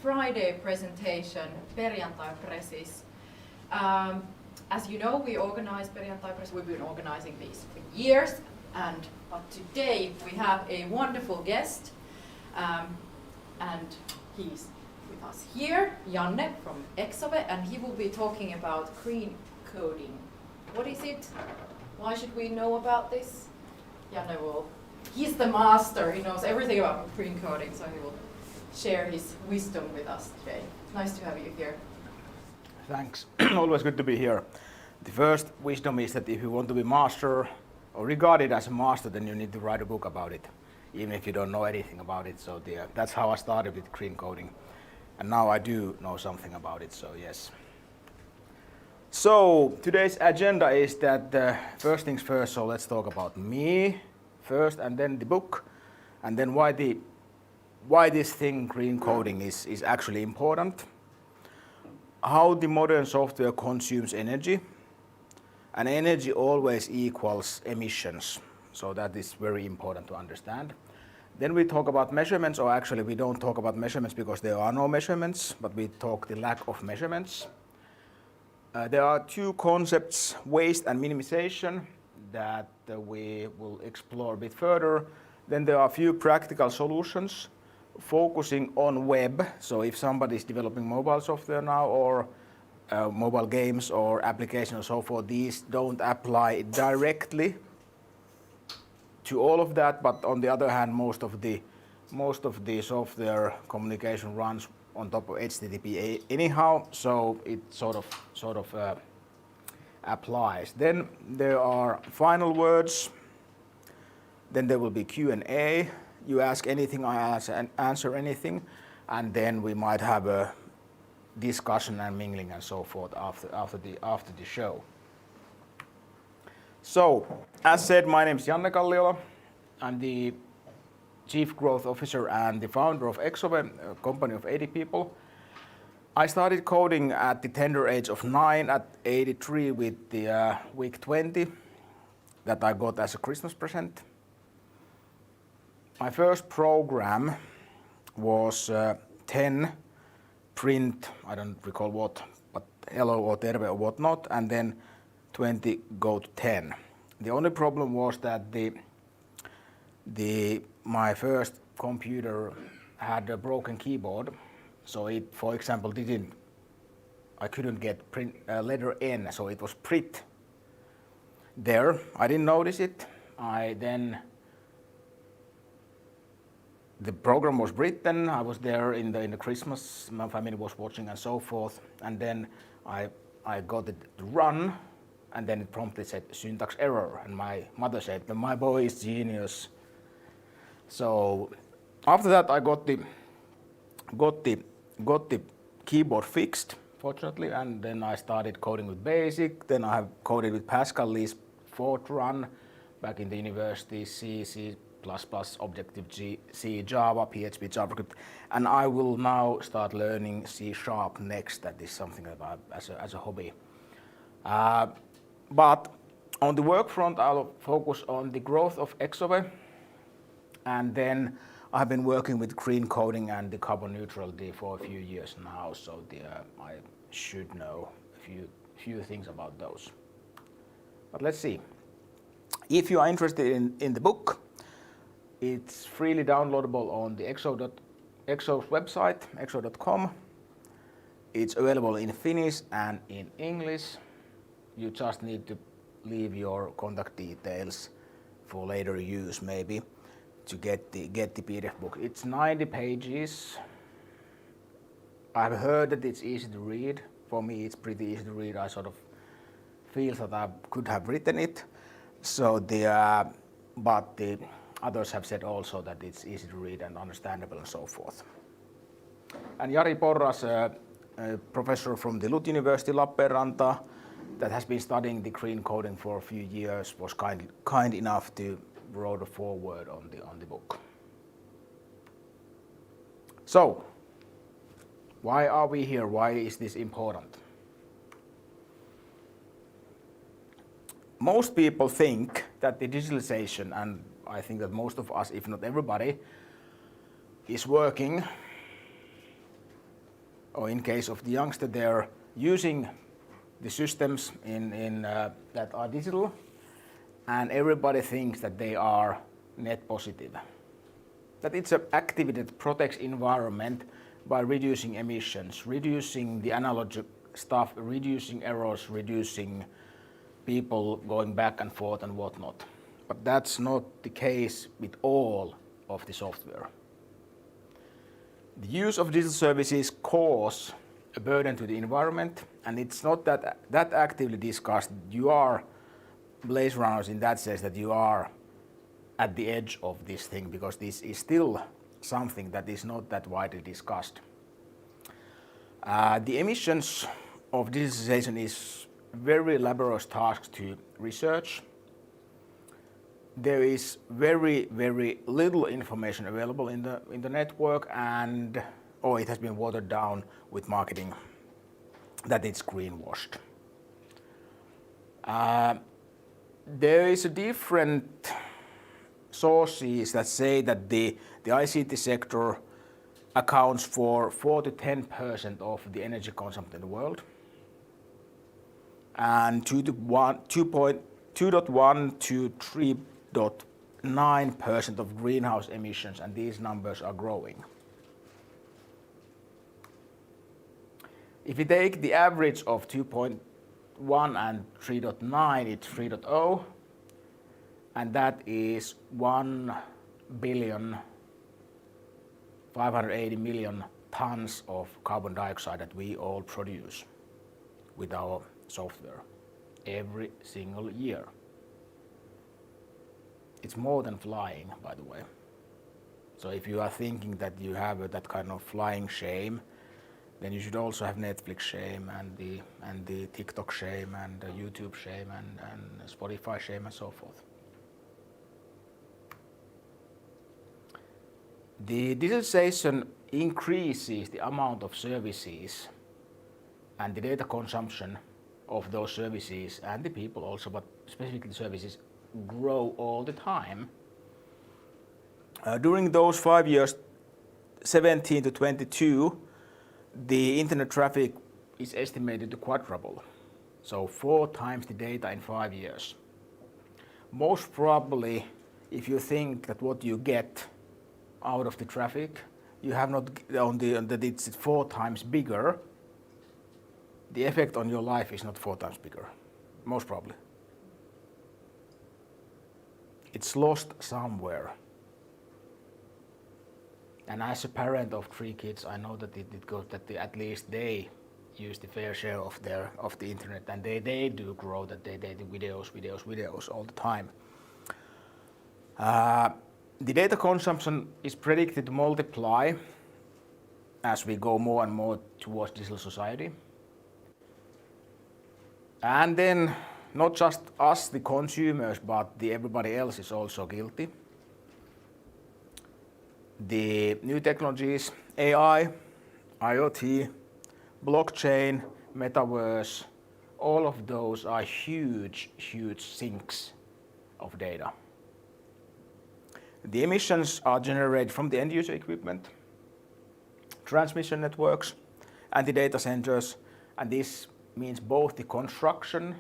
Friday presentation, Perjantaipresis. As you know, we organize Perjantaipresis. We've been organizing these for years, but today we have a wonderful guest, and he's with us here, Janne from Exove, and he will be talking about green coding. What is it? Why should we know about this? Janne he's the master, he knows everything about green coding, so he will share his wisdom with us today. Nice to have you here. Thanks. Always good to be here. The first wisdom is that if you want to be master or regarded as a master, then you need to write a book about it, even if you don't know anything about it. So that's how I started with green coding. And now I do know something about it, so yes. So today's agenda is that first things first, so let's talk about me first and then the book, and then why this thing, green coding, is actually important, how the modern software consumes energy, and energy always equals emissions, so that is very important to understand. Then we talk about measurements, or actually we don't talk about measurements because there are no measurements, but we talk the lack of measurements. There are two concepts, waste and minimization, that we will explore a bit further. Then there are a few practical solutions focusing on web. So if somebody is developing mobile software now, or mobile games or applications and so forth, these don't apply directly to all of that, but on the other hand, most of the software communication runs on top of HTTP anyhow, so it sort of applies. Then there are final words. Then there will be Q&A. You ask anything, I answer anything, and then we might have a discussion and mingling and so forth after the show. So, as said, my name is Janne Kalliola. I'm the Chief Growth Officer and the founder of Exove, a company of 80 people. I started coding at the tender age of 9 at 83 with the week 20 that I got as a Christmas present. My first program was 10 print, I don't recall what, but hello or terve or whatnot, and then 20 go to 10. The only problem was that my first computer had a broken keyboard, so it, for example, I couldn't get print letter N, so it was prit there. I didn't notice it. The program was written, I was there in the Christmas, my family was watching and so forth, and then I got it to run, and then it promptly said syntax error, and my mother said, my boy is genius. So after that I got the keyboard fixed, fortunately, and then I started coding with BASIC, then I have coded with Pascal, Lisp, Fortran, back in the university, C++, Objective-C, Java, PHP, JavaScript, and I will now start learning C# next. That is something that as a hobby. But on the work front, I'll focus on the growth of Exove, and then I've been working with green coding and the carbon neutrality for a few years now, so I should know a few things about those. But let's see. If you are interested in the book, it's freely downloadable on the Exove's website, exove.com. It's available in Finnish and in English. You just need to leave your contact details for later use, maybe, to get the PDF book. It's 90 pages. I've heard that it's easy to read. For me, it's pretty easy to read. I sort of feel that I could have written it. So but the others have said also that it's easy to read and understandable and so forth. And Jari Porras, a professor from the LUT University Lappeenranta, that has been studying the green coding for a few years, was kind enough to write a foreword on the book. So, why are we here? Why is this important? Most people think that the digitalization, and I think that most of us, if not everybody, is working or in case of the youngster, they're using the systems that are digital, and everybody thinks that they are net positive. That it's an activity that protects environment by reducing emissions, reducing the analog stuff, reducing errors, reducing people going back and forth and whatnot. But that's not the case with all of the software. The use of digital services cause a burden to the environment, and it's not that actively discussed. You are Blaze Runners in that sense that you are at the edge of this thing, because this is still something that is not that widely discussed. The emissions of digitalization is very laborious task to research. There is very, very little information available in the network, and it has been watered down with marketing that it's greenwashed. There is a different sources that say that the ICT sector accounts for 4 to 10% of the energy consumption in the world, and 2.1 to 3.9% of greenhouse emissions, and these numbers are growing. If you take the average of 2.1 and 3.9, it's 3.0, and that is 1,580,000,000 tons of carbon dioxide that we all produce with our software every single year. It's more than flying, by the way. So if you are thinking that you have that kind of flying shame, then you should also have Netflix shame and the TikTok shame and the YouTube shame and Spotify shame and so forth. The digitalization increases the amount of services and the data consumption of those services, and the people also, but specifically the services, grow all the time. During those 5 years, 17 to 22, the internet traffic is estimated to quadruple. So 4 times the data in 5 years. Most probably, if you think that what you get out of the traffic, you have not that it's 4 times bigger, the effect on your life is not 4 times bigger, most probably. It's lost somewhere. And as a parent of 3 kids, I know that it goes that at least they use the fair share of the internet, and they do grow that they do videos all the time. The data consumption is predicted to multiply as we go more and more towards digital society. And then not just us, the consumers, but everybody else is also guilty. The new technologies, AI, IoT, blockchain, metaverse, all of those are huge sinks of data. The emissions are generated from the end user equipment, transmission networks, and the data centers, and this means both the construction,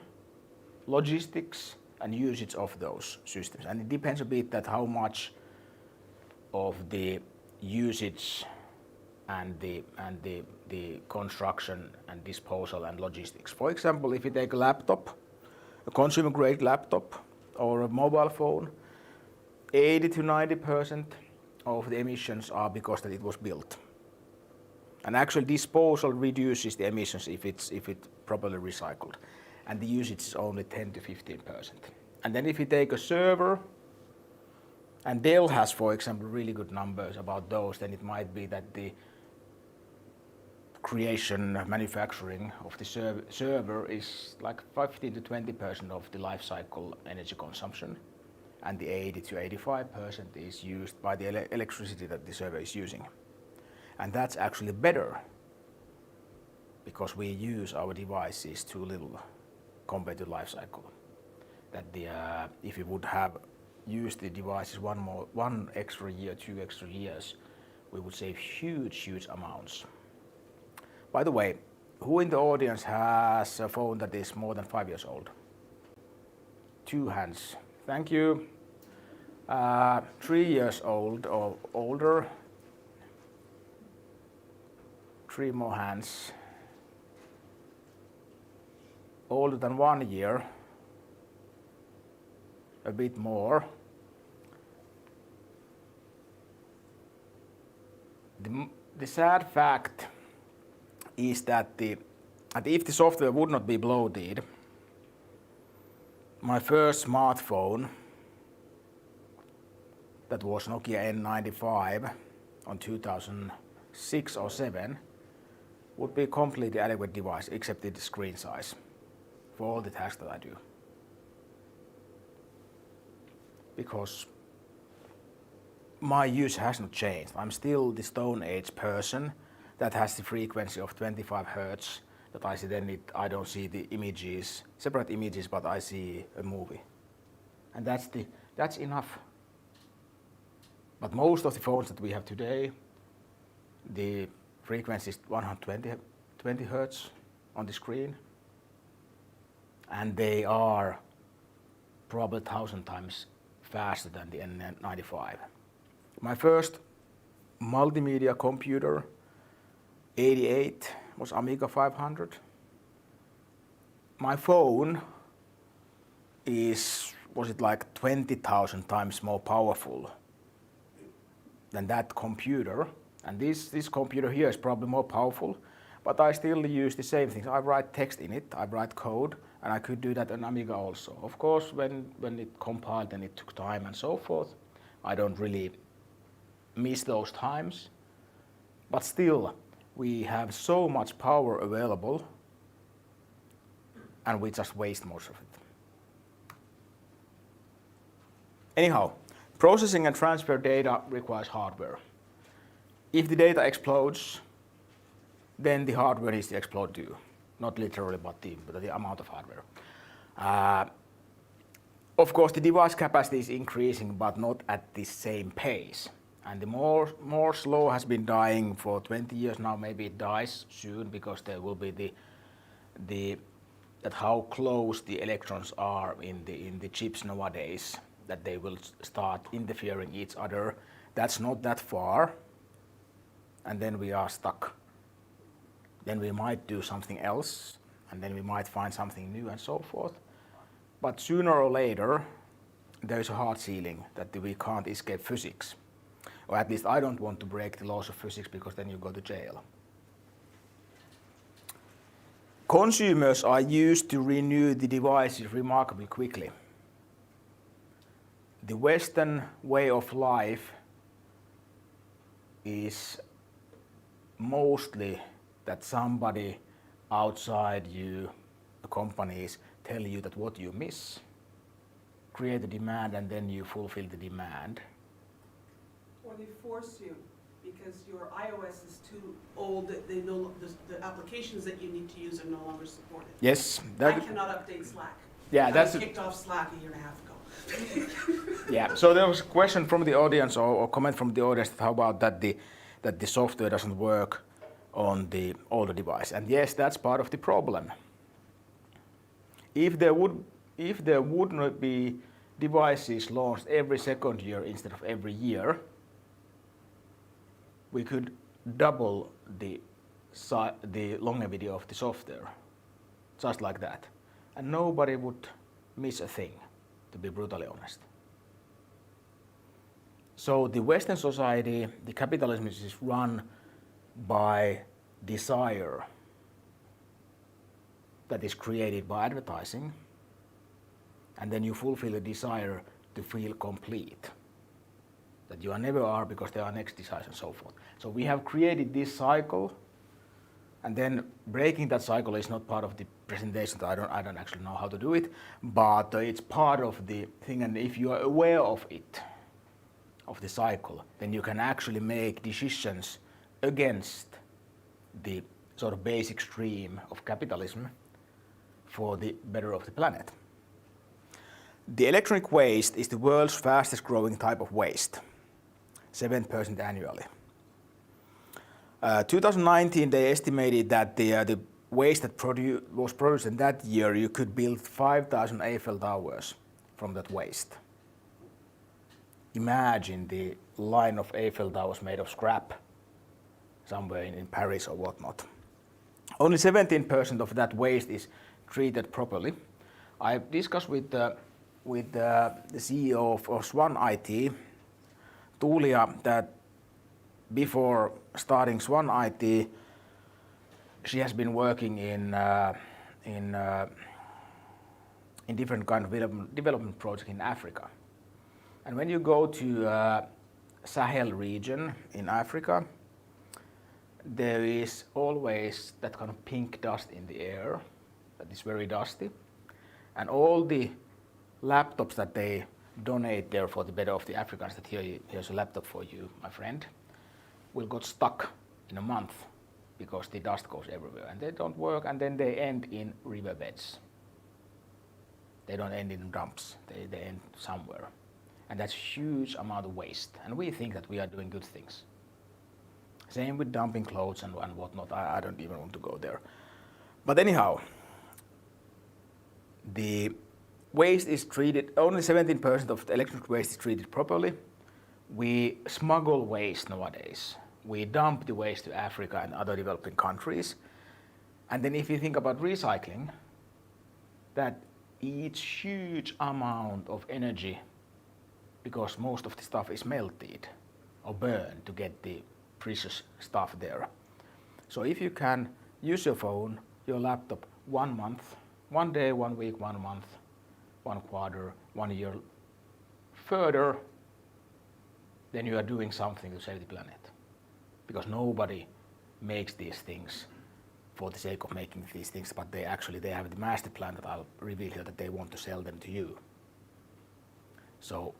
logistics, and usage of those systems. And it depends a bit that how much of the usage and the construction and disposal and logistics. For example, if you take a laptop, a consumer grade laptop or a mobile phone, 80 to 90% of the emissions are because that it was built. And actually disposal reduces the emissions if it's properly recycled. And the usage is only 10 to 15%. And then if you take a server, and Dell has, for example, really good numbers about those, then it might be that the manufacturing of the server is like 15 to 20% of the lifecycle energy consumption, and the 80 to 85% is used by the electricity that the server is using. And that's actually better because we use our devices too little compared to lifecycle. That if we would have used the devices one extra year, 2 extra years, we would save huge amounts. By the way, who in the audience has a phone that is more than 5 years old? 2 hands. Thank you. 3 years old or older. 3 more hands. Older than 1 year. A bit more. The sad fact is that if the software would not be bloated, my first smartphone, that was Nokia N95 on 2006 or 7, would be a completely adequate device except the screen size for all the tasks that I do. Because my use has not changed. I'm still the Stone Age person that has the frequency of 25 Hertz that I see. Then I don't see the images, separate images, but I see a movie, and that's enough. But most of the phones that we have today, the frequency is 120 Hertz on the screen, and they are probably 1,000 times faster than the N95. My first multimedia computer, 88, was Amiga 500. My phone was it like 20,000 times more powerful than that computer. And this computer here is probably more powerful, but I still use the same things. I write text in it, I write code, and I could do that on Amiga also. Of course, when it compiled and it took time and so forth, I don't really miss those times. But still, we have so much power available, and we just waste most of it. Anyhow, processing and transfer data requires hardware. If the data explodes, then the hardware needs to explode too. Not literally, but the amount of hardware. Of course, the device capacity is increasing, but not at the same pace. And the more slow has been dying for 20 years now. Maybe it dies soon because there will be that how close the electrons are in the chips nowadays, that they will start interfering each other. That's not that far, and then we are stuck. Then we might do something else, and then we might find something new and so forth. But sooner or later, there's a hard ceiling that we can't escape physics. Or at least I don't want to break the laws of physics, because then you go to jail. Consumers are used to renew the devices remarkably quickly. The Western way of life is mostly that somebody outside you, the companies, tell you that what you miss, create a demand, and then you fulfill the demand. Or they force you because your iOS is too old, that the applications that you need to use are no longer supported. Yes. I cannot update Slack. Yeah, I was kicked off Slack a year and a half ago. Yeah, so there was a question from the audience, or comment from the audience, how about that the software doesn't work on the older device. And yes, that's part of the problem. If there would not be devices launched every second year instead of every year, we could double the longevity of the software, just like that. And nobody would miss a thing, to be brutally honest. So the Western society, the capitalism is run by desire that is created by advertising, and then you fulfill the desire to feel complete. That you never are, because there are next desires and so forth. So we have created this cycle, and then breaking that cycle is not part of the presentation. I don't actually know how to do it, but it's part of the thing. And if you are aware of it, of the cycle, then you can actually make decisions against the sort of basic stream of capitalism for the better of the planet. The electronic waste is the world's fastest growing type of waste, 7% annually. 2019, they estimated that the waste that was produced in that year, you could build 5,000 Eiffel Towers from that waste. Imagine the line of Eiffel Towers made of scrap somewhere in Paris or whatnot. Only 17% of that waste is treated properly. I discussed with the CEO of Swan IT, Tuulia, that before starting Swan IT, she has been working in different kind of development projects in Africa. And when you go to Sahel region in Africa, there is always that kind of pink dust in the air that is very dusty. And all the laptops that they donate there for the better of the Africans, that here's a laptop for you, my friend, will get stuck in a month because the dust goes everywhere and they don't work, and then they end in riverbeds. They don't end in dumps, they end somewhere. And that's a huge amount of waste. And we think that we are doing good things. Same with dumping clothes and whatnot. I don't even want to go there. But anyhow, the waste is treated, only 17% of the electronic waste is treated properly. We smuggle waste nowadays. We dump the waste to Africa and other developing countries. And then if you think about recycling, that eats huge amount of energy because most of the stuff is melted or burned to get the precious stuff there. So if you can use your phone, your laptop 1 month, 1 day, 1 week, 1 month, 1 quarter, 1 year further, then you are doing something to save the planet. Because nobody makes these things for the sake of making these things, but they have the master plan that I'll reveal here, that they want to sell them to you. So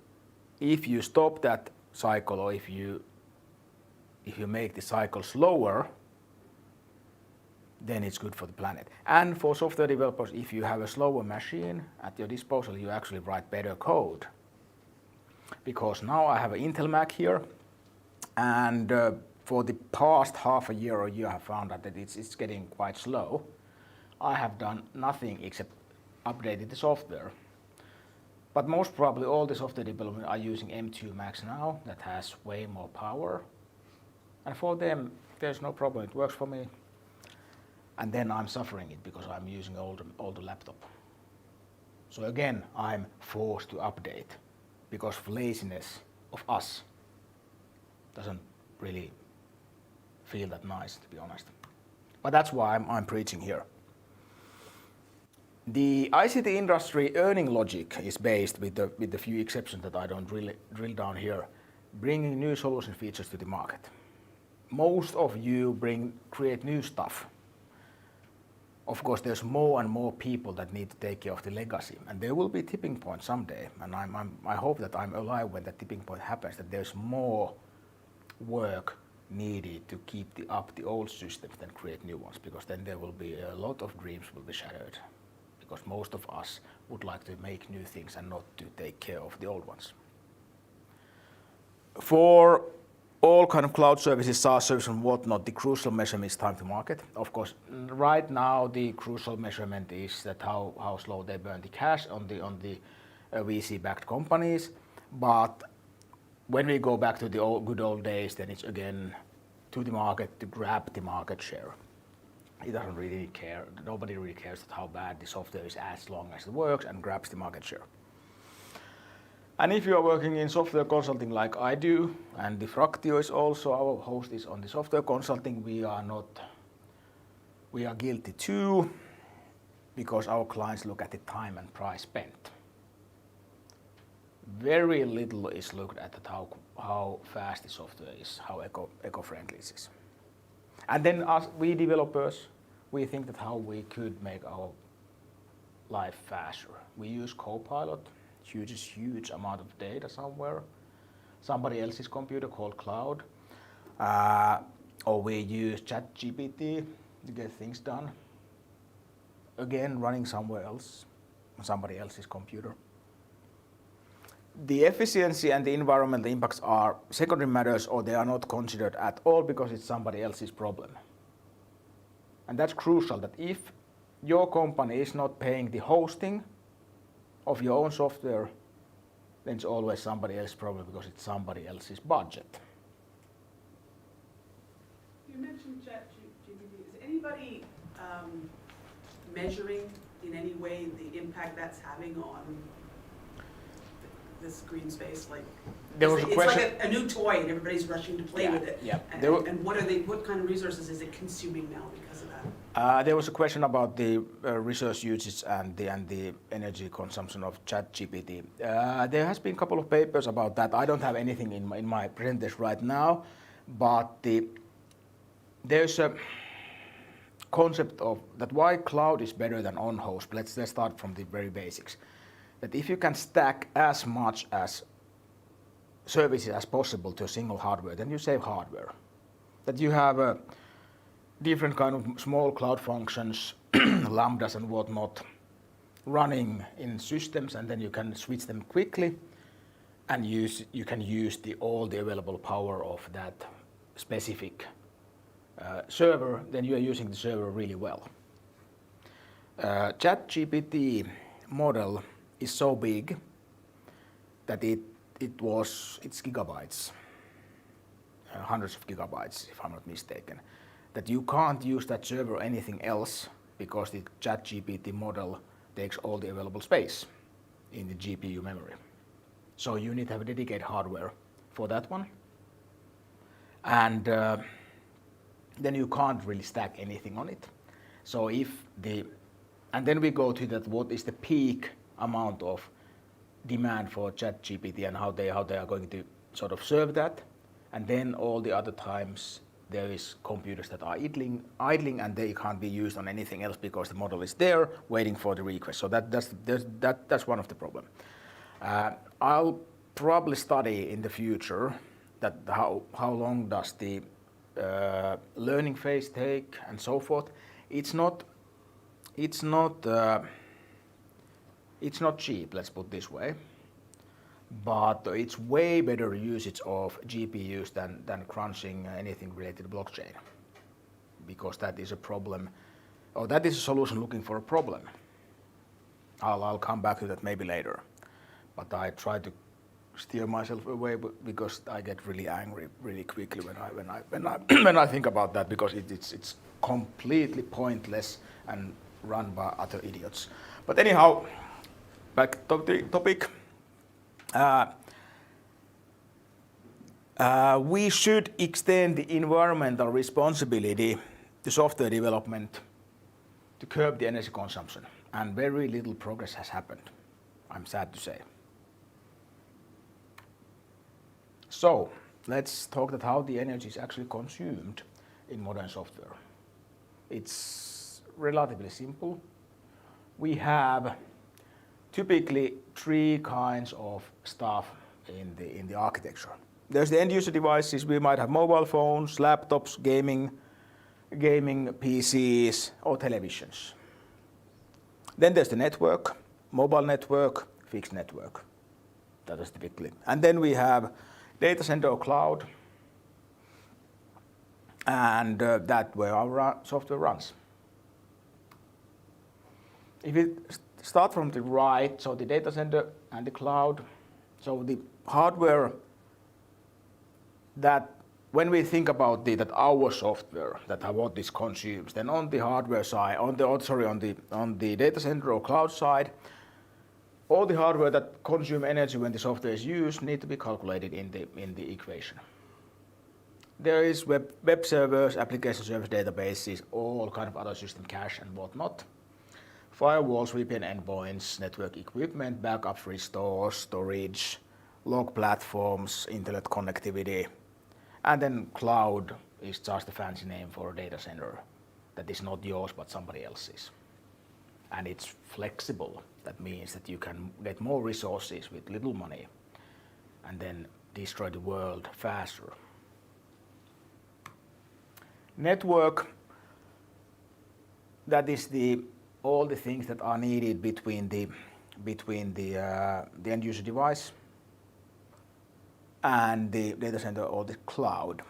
if you stop that cycle, or if you make the cycle slower, then it's good for the planet. And for software developers, if you have a slower machine at your disposal, you actually write better code. Because now I have an Intel Mac here, and for the past half a year or year, I found out that it's getting quite slow. I have done nothing except updated the software. But most probably all the software development are using M2 Max now, that has way more power. And for them, there's no problem, it works for me. And then I'm suffering it because I'm using older laptop. So again, I'm forced to update because of laziness of us. Doesn't really feel that nice, to be honest. But that's why I'm preaching here. The ICT industry earning logic is based, with the few exceptions that I don't really drill down here, bringing new solution features to the market. Most of you create new stuff. Of course, there's more and more people that need to take care of the legacy, and there will be tipping point someday. And I hope that I'm alive when that tipping point happens. That there's more work needed to keep up the old systems than create new ones, because then there will be a lot of dreams will be shattered. Because most of us would like to make new things and not to take care of the old ones. For all kind of cloud services, SaaS services and whatnot, the crucial measurement is time to market. Of course, right now the crucial measurement is that how slow they burn the cash on the VC-backed companies. But when we go back to the good old days, then it's again to the market to grab the market share. It doesn't really care. Nobody really cares how bad the software is as long as it works and grabs the market share. And if you are working in software consulting like I do, and the Fractio is also, our host is on the software consulting, we are guilty too, because our clients look at the time and price spent. Very little is looked at how fast the software is, how eco-friendly it is. And then as we developers, we think that how we could make our life faster. We use Copilot, huge amount of data somewhere, somebody else's computer called cloud, or we use ChatGPT to get things done. Again, running somewhere else, on somebody else's computer. the efficiency and the environmental impacts are secondary matters, or they are not considered at all because it's somebody else's problem. And that's crucial, that if your company is not paying the hosting of your own software, then it's always somebody else's problem because it's somebody else's budget. You mentioned ChatGPT. Is anybody measuring in any way the impact that's having on this green space? Like, There was a question. It's like a new toy and everybody's rushing to play with it. Yeah. And what kind of resources is it consuming now because of that? There was a question about the resource usage and the energy consumption of ChatGPT. There has been a couple of papers about that. I don't have anything in my presentation right now, but there's a concept of that why cloud is better than on-host. Let's start from the very basics. That if you can stack as much as services as possible to a single hardware, then you save hardware. That you have different kind of small cloud functions, lambdas and whatnot, running in systems, and then you can switch them quickly, and you can use all the available power of that specific server. Then you are using the server really well. ChatGPT model is so big that it's gigabytes, hundreds of gigabytes if I'm not mistaken, that you can't use that server anything else because the ChatGPT model takes all the available space in the GPU memory. So you need to have a dedicated hardware for that one. And then you can't really stack anything on it. So and then we go to that, what is the peak amount of demand for ChatGPT and how they are going to sort of serve that. And then all the other times there is computers that are idling and they can't be used on anything else because the model is there waiting for the request. So that's one of the problems. I'll probably study in the future that how long does the learning phase take and so forth. It's not cheap, let's put it this way, but it's way better usage of GPUs than crunching anything related to blockchain, because that is a problem, or that is a solution looking for a problem. I'll come back to that maybe later, but I try to steer myself away because I get really angry really quickly when I think about that, because it's completely pointless and run by other idiots. But anyhow, back to the topic. We should extend the environmental responsibility to software development to curb the energy consumption, and very little progress has happened, I'm sad to say. So let's talk about how the energy is actually consumed in modern software. It's relatively simple. We have typically three kinds of stuff in the architecture. There's the end user devices. We might have mobile phones, laptops, gaming PCs, or televisions. Then there's the network, mobile network, fixed network. That is typically. And then we have data center or cloud, and that where our software runs. If we start from the right, so the data center and the cloud, so the hardware that when we think about that our software, that what this consumes, then on the hardware side, on the data center or cloud side, all the hardware that consume energy when the software is used need to be calculated in the equation. There is web servers, application service databases, all kind of other system cache and whatnot. Firewalls, VPN endpoints, network equipment, backups, restores, storage, log platforms, internet connectivity, and then cloud is just a fancy name for a data center that is not yours but somebody else's. And it's flexible. That means that you can get more resources with little money and then destroy the world faster. Network, that is all the things that are needed between the end user device and the data center or the cloud.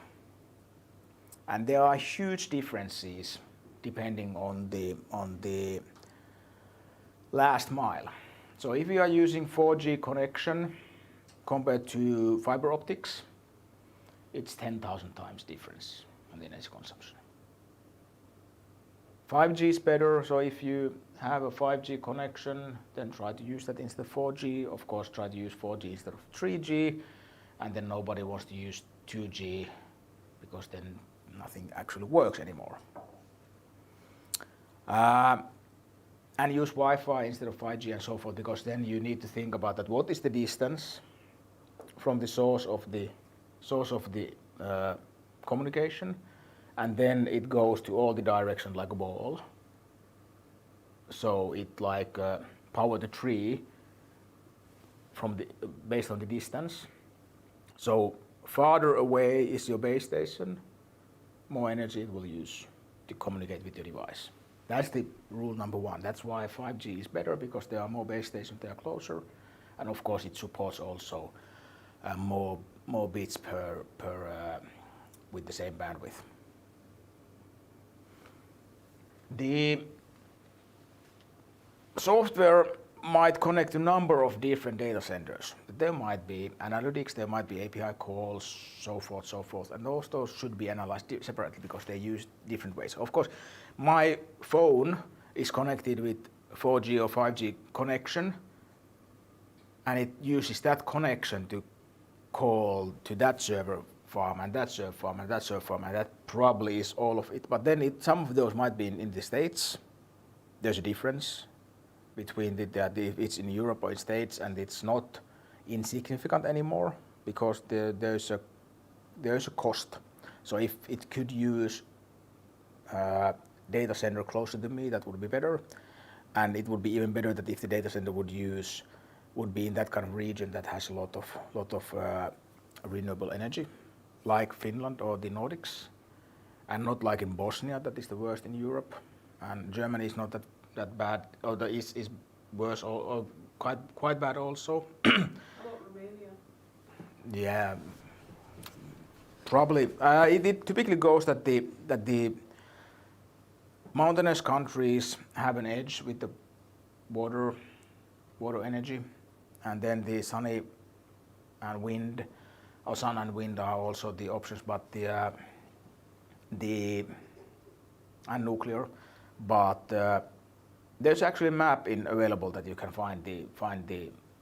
And there are huge differences depending on the last mile. So if you are using 4G connection compared to fiber optics, it's 10,000 times difference on the energy consumption. 5G is better, so if you have a 5G connection, then try to use that instead of 4G. Of course, try to use 4G instead of 3G, and then nobody wants to use 2G because then nothing actually works anymore. And use Wi-Fi instead of 5G and so forth, because then you need to think about that. What is the distance from the source of the communication, and then it goes to all the directions like a ball. So it like power the tree from based on the distance. So farther away is your base station, more energy it will use to communicate with your device. That's the rule number one. That's why 5G is better, because there are more base stations, they are closer, and of course it supports also more bits per with the same bandwidth. The software might connect to a number of different data centers. There might be analytics, there might be API calls, so forth, and those should be analyzed separately because they use different ways. Of course, my phone is connected with 4G or 5G connection, and it uses that connection to call to that server farm and that server farm and that server farm, and that probably is all of it. But then some of those might be in the States. There's a difference between if it's in Europe or in States, and it's not insignificant anymore because there's a cost. So if it could use data center closer to me, that would be better, and it would be even better that if the data center would be in that kind of region that has a lot of renewable energy, like Finland or the Nordics, and not like in Bosnia, that is the worst in Europe, and Germany is not that bad, or is worse, or quite bad also. How about Romania? Yeah, probably. It typically goes that the mountainous countries have an edge with the water energy, and then the sunny and wind, or sun and wind are also the options, but and nuclear, but there's actually a map available that you can find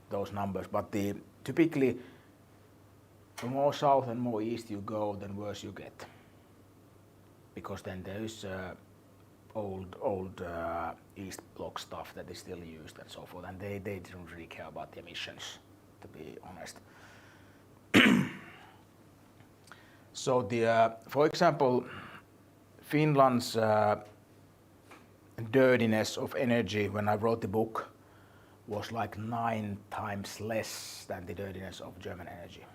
those numbers, but typically the more south and more east you go, then worse you get, because then there is old East Bloc stuff that is still used and so forth, and they didn't really care about the emissions, to be honest. So for example, Finland's dirtiness of energy when I wrote the book was like 9 times less than the dirtiness of German energy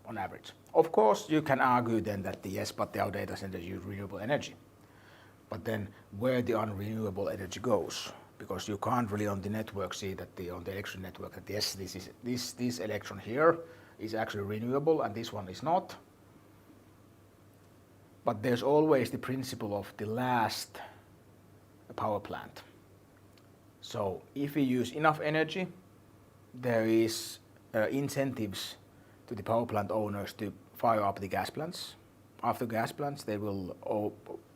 on average. Of course, you can argue then that yes, but our data centers use renewable energy. But then where the unrenewable energy goes, because you can't really on the network see that on the electron network that yes, this electron here is actually renewable and this one is not. But there's always the principle of the last power plant. So if we use enough energy, there is incentives to the power plant owners to fire up the gas plants. After gas plants, they will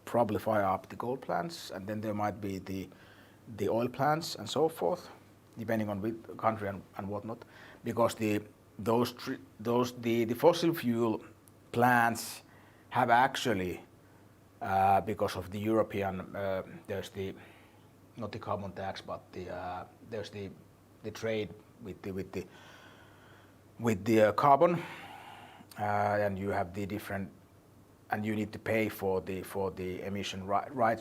probably fire up the coal plants, and then there might be the oil plants and so forth, depending on which country and whatnot, because the fossil fuel plants have actually, because of the European, there's not the carbon tax, but there's the trade with the carbon, and you have the different, and you need to pay for the emission right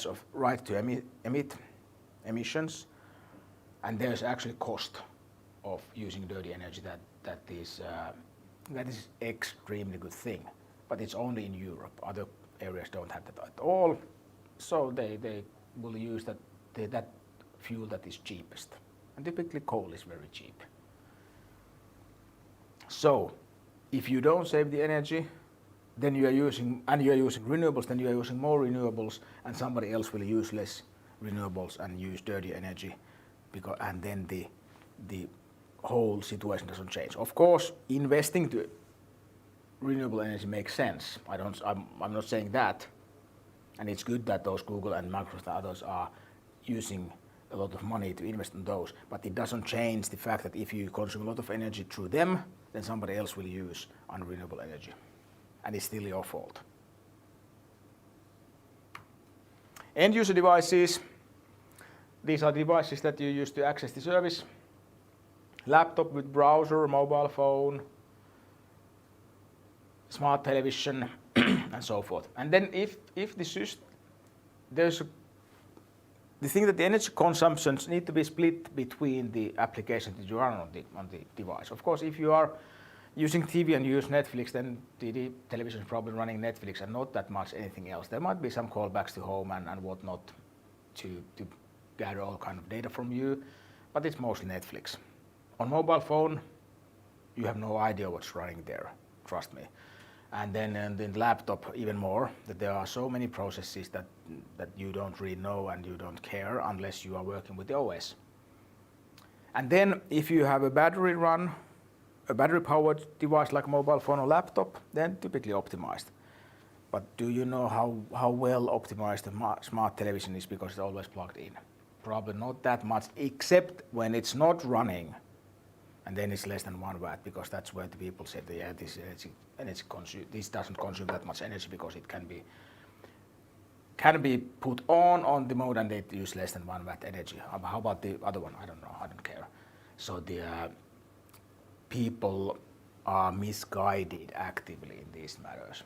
to emit emissions, and there's actually cost of using dirty energy that is extremely good thing, but it's only in Europe. Other areas don't have that at all, so they will use that fuel that is cheapest, and typically coal is very cheap. So if you don't save the energy, then you are using renewables, then you are using more renewables, and somebody else will use less renewables and use dirty energy, and then the whole situation doesn't change. Of course, investing to renewable energy makes sense. I'm not saying that, and it's good that those Google and Microsoft and others are using a lot of money to invest in those, but it doesn't change the fact that if you consume a lot of energy through them, then somebody else will use unrenewable energy, and it's still your fault. End user devices. These are devices that you use to access the service. Laptop with browser, mobile phone, smart television, and so forth. And then if the thing that the energy consumptions need to be split between the applications that you run on the device. Of course, if you are using TV and you use Netflix, then the television is probably running Netflix and not that much anything else. There might be some callbacks to home and whatnot to gather all kind of data from you, but it's mostly Netflix. On mobile phone, you have no idea what's running there, trust me. And then in the laptop even more, that there are so many processes that you don't really know and you don't care unless you are working with the OS. And then if you have a battery powered device like mobile phone or laptop, then typically optimized. But do you know how well optimized the smart television is because it's always plugged in? Probably not that much, except when it's not running. And then it's less than 1 watt, because that's where the people say that, yeah, this doesn't consume that much energy because it can be put on the mode and they use less than 1 watt energy. How about the other one? I don't know, I don't care. So the people are misguided actively in these matters.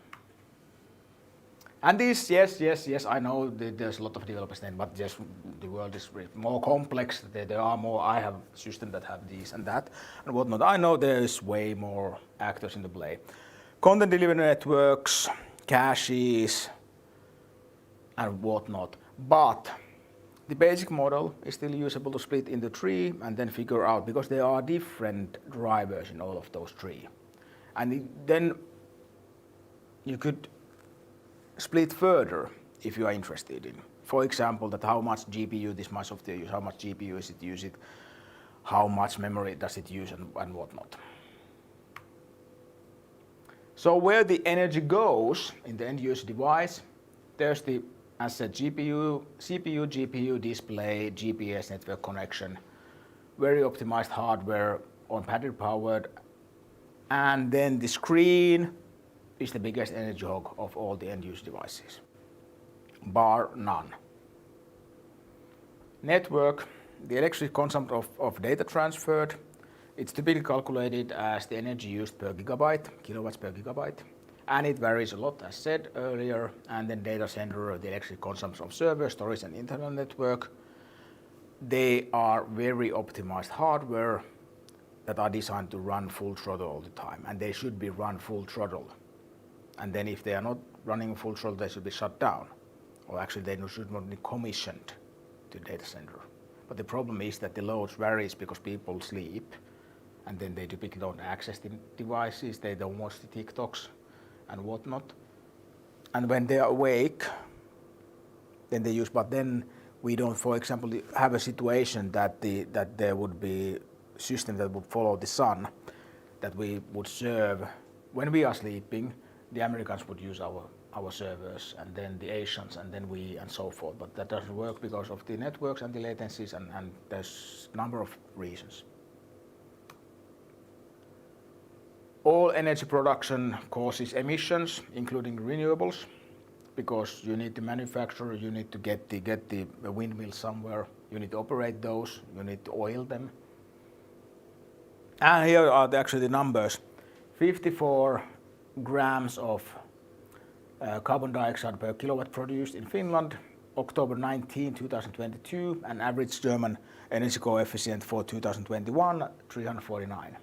And this, yes, I know there's a lot of developers then, but just the world is more complex. There are more. I have systems that have these and that and whatnot. I know there's way more actors in the play. Content delivery networks, caches, and whatnot. But the basic model is still usable to split into 3 and then figure out, because there are different drivers in all of those 3. And then you could split further if you are interested in. For example, that how much GPU this much software use, how much GPU is it used, how much memory does it use, and whatnot. So where the energy goes in the end user device, there's the, as said, CPU, GPU, display, GPS network connection, very optimized hardware on battery powered, and then the screen is the biggest energy hog of all the end-use devices, bar none. Network, the electric consumption of data transferred, it's typically calculated as the energy used per gigabyte, kilowatts per gigabyte, and it varies a lot, as said earlier. And then data center, the electric consumption of server, storage, and internal network. They are very optimized hardware that are designed to run full throttle all the time, and they should be run full throttle. And then if they are not running full throttle, they should be shut down. Or actually they should not be commissioned to data center. But the problem is that the loads varies because people sleep and then they typically don't access the devices, they don't watch the TikToks and whatnot. And when they are awake, then they use, but then we don't, for example, have a situation that there would be a system that would follow the sun, that we would serve when we are sleeping. The Americans would use our servers, and then the Asians, and then we, and so forth. But that doesn't work because of the networks and the latencies, and there's a number of reasons. All energy production causes emissions, including renewables, because you need to manufacture, you need to get the windmills somewhere, you need to operate those, you need to oil them. And here are actually the numbers. 54 grams of carbon dioxide per kilowatt produced in Finland, October 19, 2022, and average German energy coefficient for 2021, 349.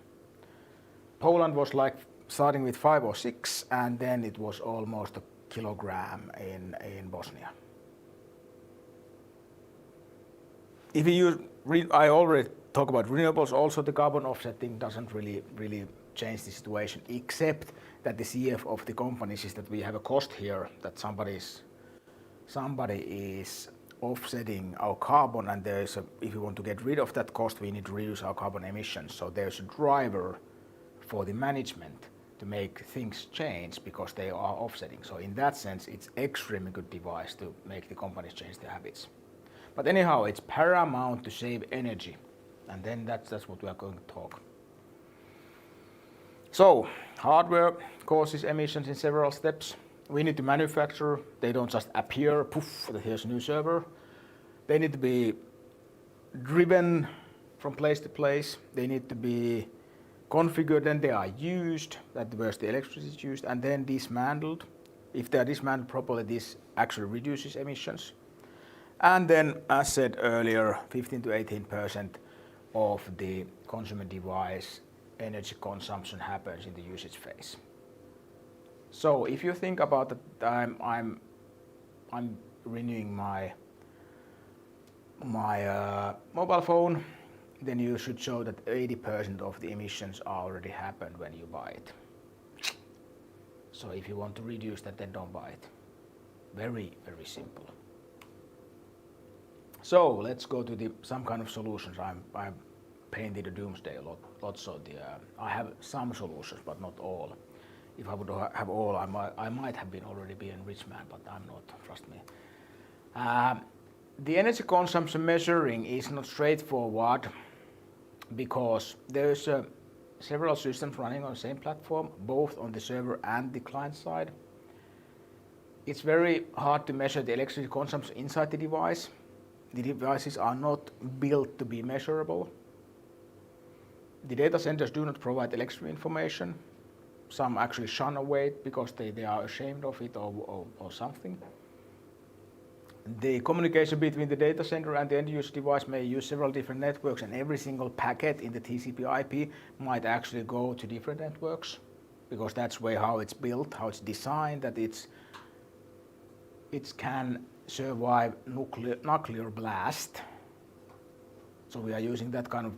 Poland was like starting with 5 or 6, and then it was almost a kilogram in Bosnia. If you use, I already talk about renewables, also the carbon offsetting doesn't really change the situation, except that the CF of the company is that we have a cost here that somebody is offsetting our carbon, and if we want to get rid of that cost, we need to reduce our carbon emissions. So there's a driver for the management to make things change because they are offsetting. So in that sense, it's extremely good device to make the companies change their habits. But anyhow, it's paramount to save energy, and then that's what we are going to talk. So hardware causes emissions in several steps. We need to manufacture. They don't just appear, poof, here's a new server. They need to be driven from place to place. They need to be configured, then they are used, that where the electricity is used, and then dismantled. If they are dismantled properly, this actually reduces emissions. And then, as said earlier, 15 to 18% of the consumer device energy consumption happens in the usage phase. So if you think about that, I'm renewing my mobile phone, then you should show that 80% of the emissions already happened when you buy it. So if you want to reduce that, then don't buy it. Very, very simple. So let's go to some kind of solutions. I'm painted a doomsday a lot. So I have some solutions, but not all. If I would have all, I might have already been a rich man, but I'm not. Trust me. The energy consumption measuring is not straightforward because there's several systems running on the same platform, both on the server and the client side. It's very hard to measure the electricity consumption inside the device. The devices are not built to be measurable. The data centers do not provide electricity information. Some actually shun away it because they are ashamed of it or something. The communication between the data center and the end user device may use several different networks, and every single packet in the TCP/IP might actually go to different networks because that's how it's built, how it's designed, that it can survive nuclear blast. So we are using that kind of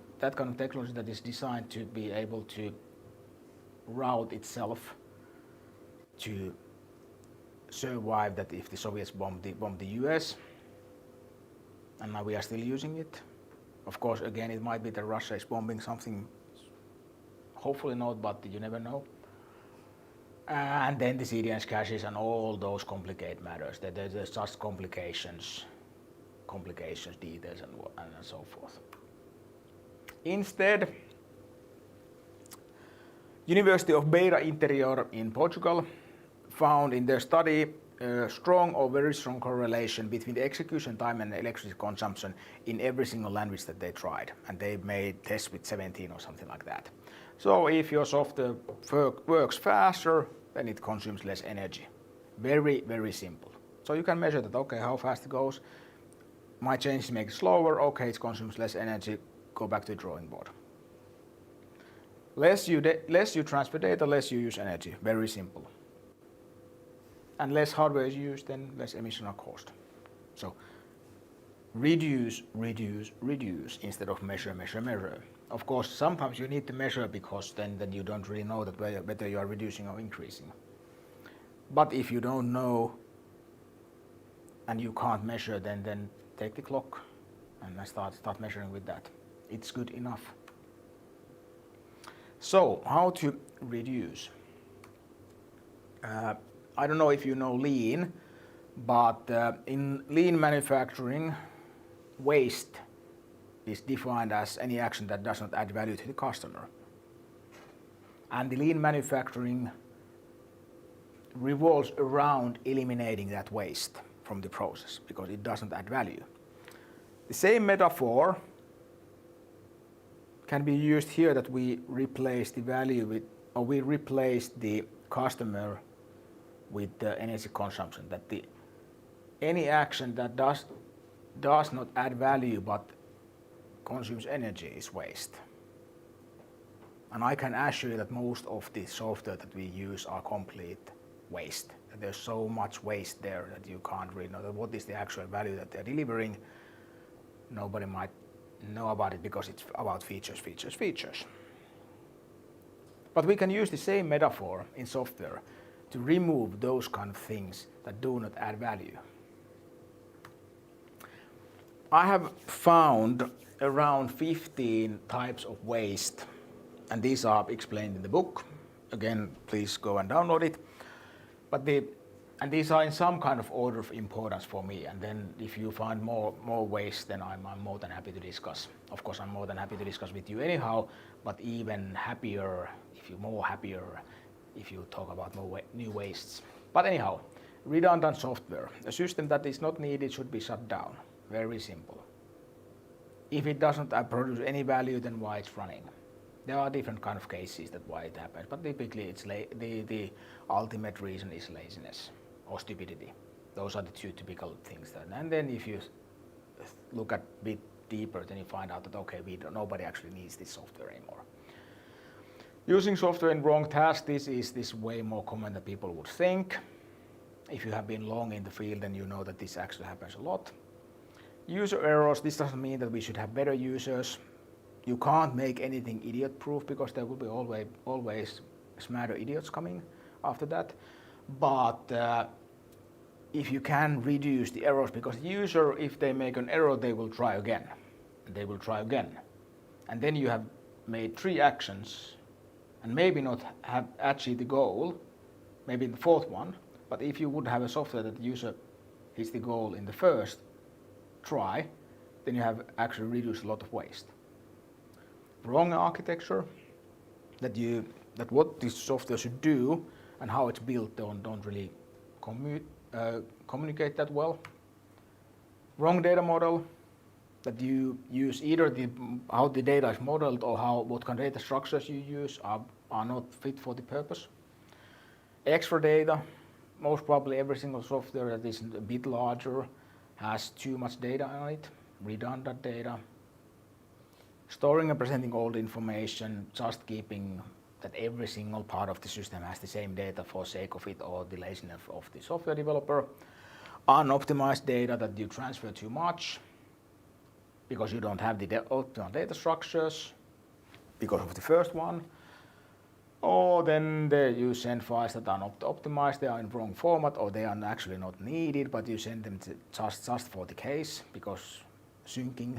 technology that is designed to be able to route itself to survive that if the Soviets bombed the US, and now we are still using it. Of course, again, it might be that Russia is bombing something, hopefully not, but you never know. And then the CDNs caches and all those complicate matters. There's just complications, details, and so forth. Instead, University of Beira Interior in Portugal found in their study a strong or very strong correlation between the execution time and the electricity consumption in every single language that they tried. And they made tests with 17 or something like that. So if your software works faster, then it consumes less energy. Very, very simple. So you can measure that, okay, how fast it goes. My changes make it slower, okay, it consumes less energy, go back to the drawing board. Less you transfer data, less you use energy. Very simple. And less hardware is used, then less emission are caused. So reduce instead of measure. Of course, sometimes you need to measure because then you don't really know that whether you are reducing or increasing. But if you don't know and you can't measure, then take the clock and start measuring with that. It's good enough. So how to reduce? I don't know if you know lean, but in lean manufacturing, waste is defined as any action that does not add value to the customer. And the lean manufacturing revolves around eliminating that waste from the process because it doesn't add value. The same metaphor can be used here, that we replace the value we replace the customer with the energy consumption, that any action that does not add value but consumes energy is waste. And I can assure you that most of the software that we use are complete waste. That there's so much waste there that you can't really know what is the actual value that they're delivering. Nobody might know about it because it's about features. But we can use the same metaphor in software to remove those kind of things that do not add value. I have found around 15 types of waste, and these are explained in the book. Again, please go and download it. And these are in some kind of order of importance for me, and then if you find more waste, then I'm more than happy to discuss. Of course, I'm more than happy to discuss with you anyhow, but even happier if you talk about more new wastes. But anyhow, redundant software. A system that is not needed should be shut down. Very simple. If it doesn't produce any value, then why it's running? There are different kind of cases that why it happens, but typically it's the ultimate reason is laziness or stupidity. Those are the two typical things. And then if you look a bit deeper, then you find out that okay, nobody actually needs this software anymore. Using software in wrong tasks, this is way more common than people would think. If you have been long in the field, then you know that this actually happens a lot. User errors, this doesn't mean that we should have better users. You can't make anything idiot-proof because there will be always smarter idiots coming after that. But if you can reduce the errors, because the user, if they make an error, they will try again. And they will try again. And then you have made 3 actions and maybe not have achieved the goal, maybe the 4th one. But if you would have a software that the user hits the goal in the first try, then you have actually reduced a lot of waste. Wrong architecture, that what this software should do and how it's built don't really communicate that well. Wrong data model, that you use either how the data is modeled or what kind of data structures you use are not fit for the purpose. Extra data, most probably every single software that is a bit larger has too much data on it, redundant data. Storing and presenting old information, just keeping that every single part of the system has the same data for sake of it or the laziness of the software developer. Unoptimized data that you transfer too much because you don't have the optimal data structures because of the first one. Or then you send files that are not optimized, they are in wrong format or they are actually not needed, but you send them just for the case because syncing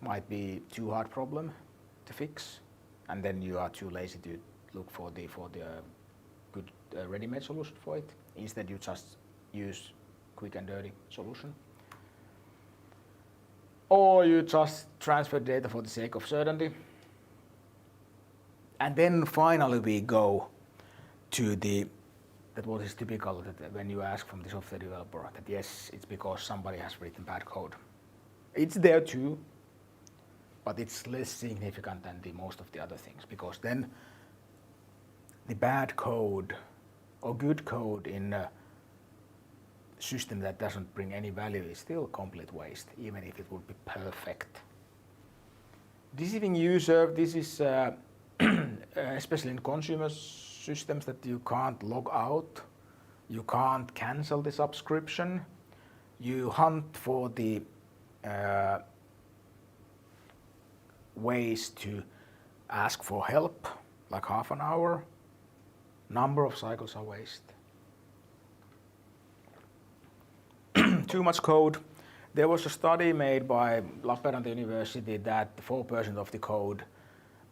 might be too hard problem to fix, and then you are too lazy to look for the good ready-made solution for it. Instead, you just use quick and dirty solution, or you just transfer data for the sake of certainty. And then finally, we go to that what is typical that when you ask from the software developer that yes, it's because somebody has written bad code. It's there too. But it's less significant than most of the other things, because then the bad code or good code in a system that doesn't bring any value is still complete waste, even if it would be perfect. Deceiving user, this is especially in consumer systems that you can't log out, you can't cancel the subscription, you hunt for the ways to ask for help, like half an hour. Number of cycles are wasted. Too much code. There was a study made by Lappeenranta University that 4% of the code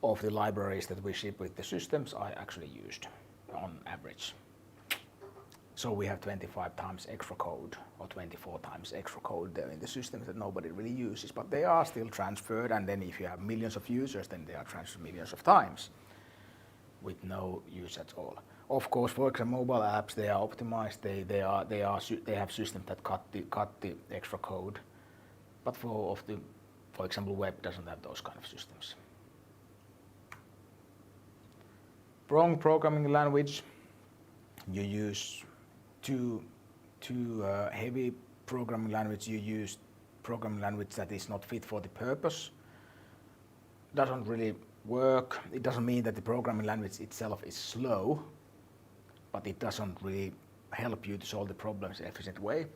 of the libraries that we ship with the systems are actually used on average. So we have 25 times extra code or 24 times extra code there in the systems that nobody really uses, but they are still transferred, and then if you have millions of users, then they are transferred millions of times with no use at all. Of course, for example, mobile apps, they are optimized, they have systems that cut the extra code, but for example, web doesn't have those kind of systems. Wrong programming language, you use too heavy programming language, you use programming language that is not fit for the purpose, doesn't really work. It doesn't mean that the programming language itself is slow, but it doesn't really help you to solve the problems in an efficient way.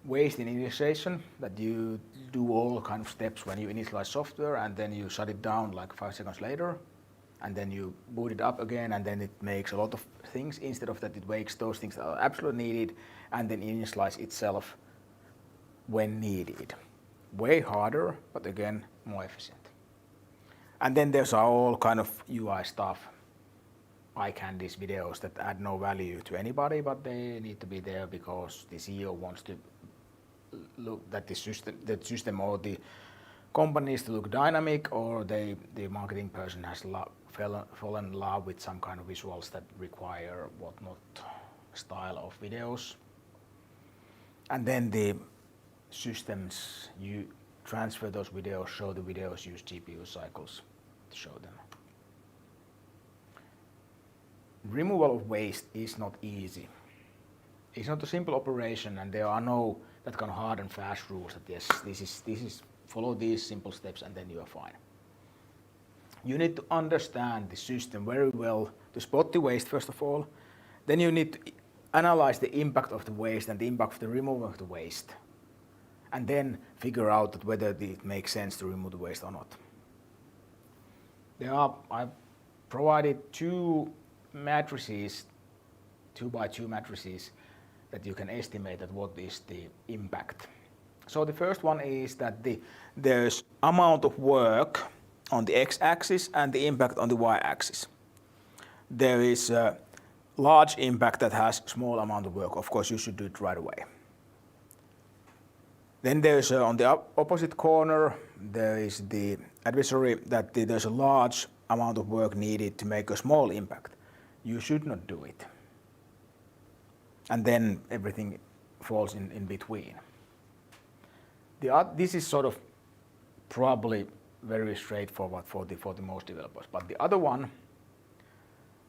Waste in initialization, that you do all kind of steps when you initialize software and then you shut it down like 5 seconds later. and then you boot it up again, and then it makes a lot of things. Instead of that, it makes those things that are absolutely needed, and then initialize itself when needed. Way harder, but again, more efficient. And then there's all kind of UI stuff, eye candies, videos that add no value to anybody, but they need to be there because the CEO wants to look that the system or the company is to look dynamic, or the marketing person has fallen in love with some kind of visuals that require whatnot style of videos. And then the systems, you transfer those videos, show the videos, use GPU cycles to show them. Removal of waste is not easy. It's not a simple operation, and there are no that kind of hard and fast rules that yes, this is follow these simple steps and then you are fine. You need to understand the system very well to spot the waste first of all. Then you need to analyze the impact of the waste and the impact of the removal of the waste, and then figure out that whether it makes sense to remove the waste or not. I've provided 2 matrices, 2x2 matrices, that you can estimate that what is the impact. So the first one is that there's amount of work on the x-axis and the impact on the y-axis. There is a large impact that has small amount of work. Of course, you should do it right away. Then there's on the opposite corner, there is the advisory that there's a large amount of work needed to make a small impact. You should not do it. And then everything falls in between. This is sort of probably very straightforward for the most developers. But the other one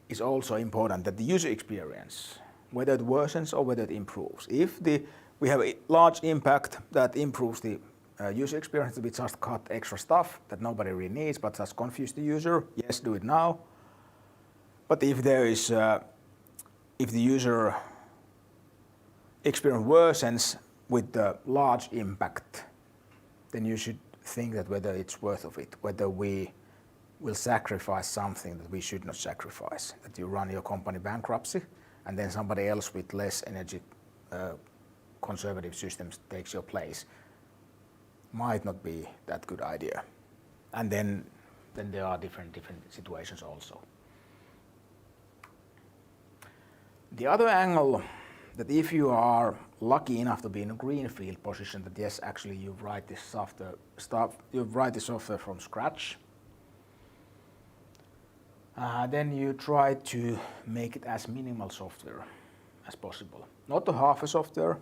is also important, that the user experience, whether it worsens or whether it improves. If we have a large impact that improves the user experience, we just cut extra stuff that nobody really needs but just confuse the user, yes, do it now. But if the user experience worsens with the large impact, then you should think that whether it's worth of it, whether we will sacrifice something that we should not sacrifice, that you run your company bankruptcy and then somebody else with less energy conservative systems takes your place, might not be that good idea. And then there are different situations also. The other angle, that if you are lucky enough to be in a greenfield position, that yes, actually you write this software from scratch, then you try to make it as minimal software as possible. Not the half a software,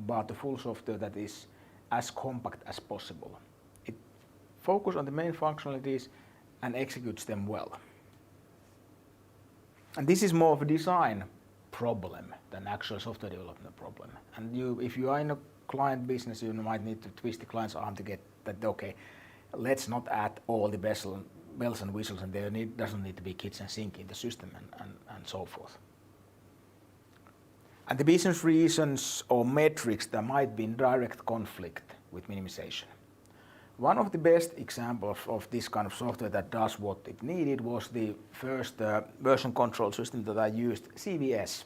but the full software that is as compact as possible. It focuses on the main functionalities and executes them well. And this is more of a design problem than actual software development problem. And if you are in a client business, you might need to twist the client's arm to get that, okay, let's not add all the bells and whistles, and there doesn't need to be kitchen sink in the system and so forth. And the business reasons or metrics that might be in direct conflict with minimization. One of the best examples of this kind of software that does what it needed was the first version control system that I used, CVS.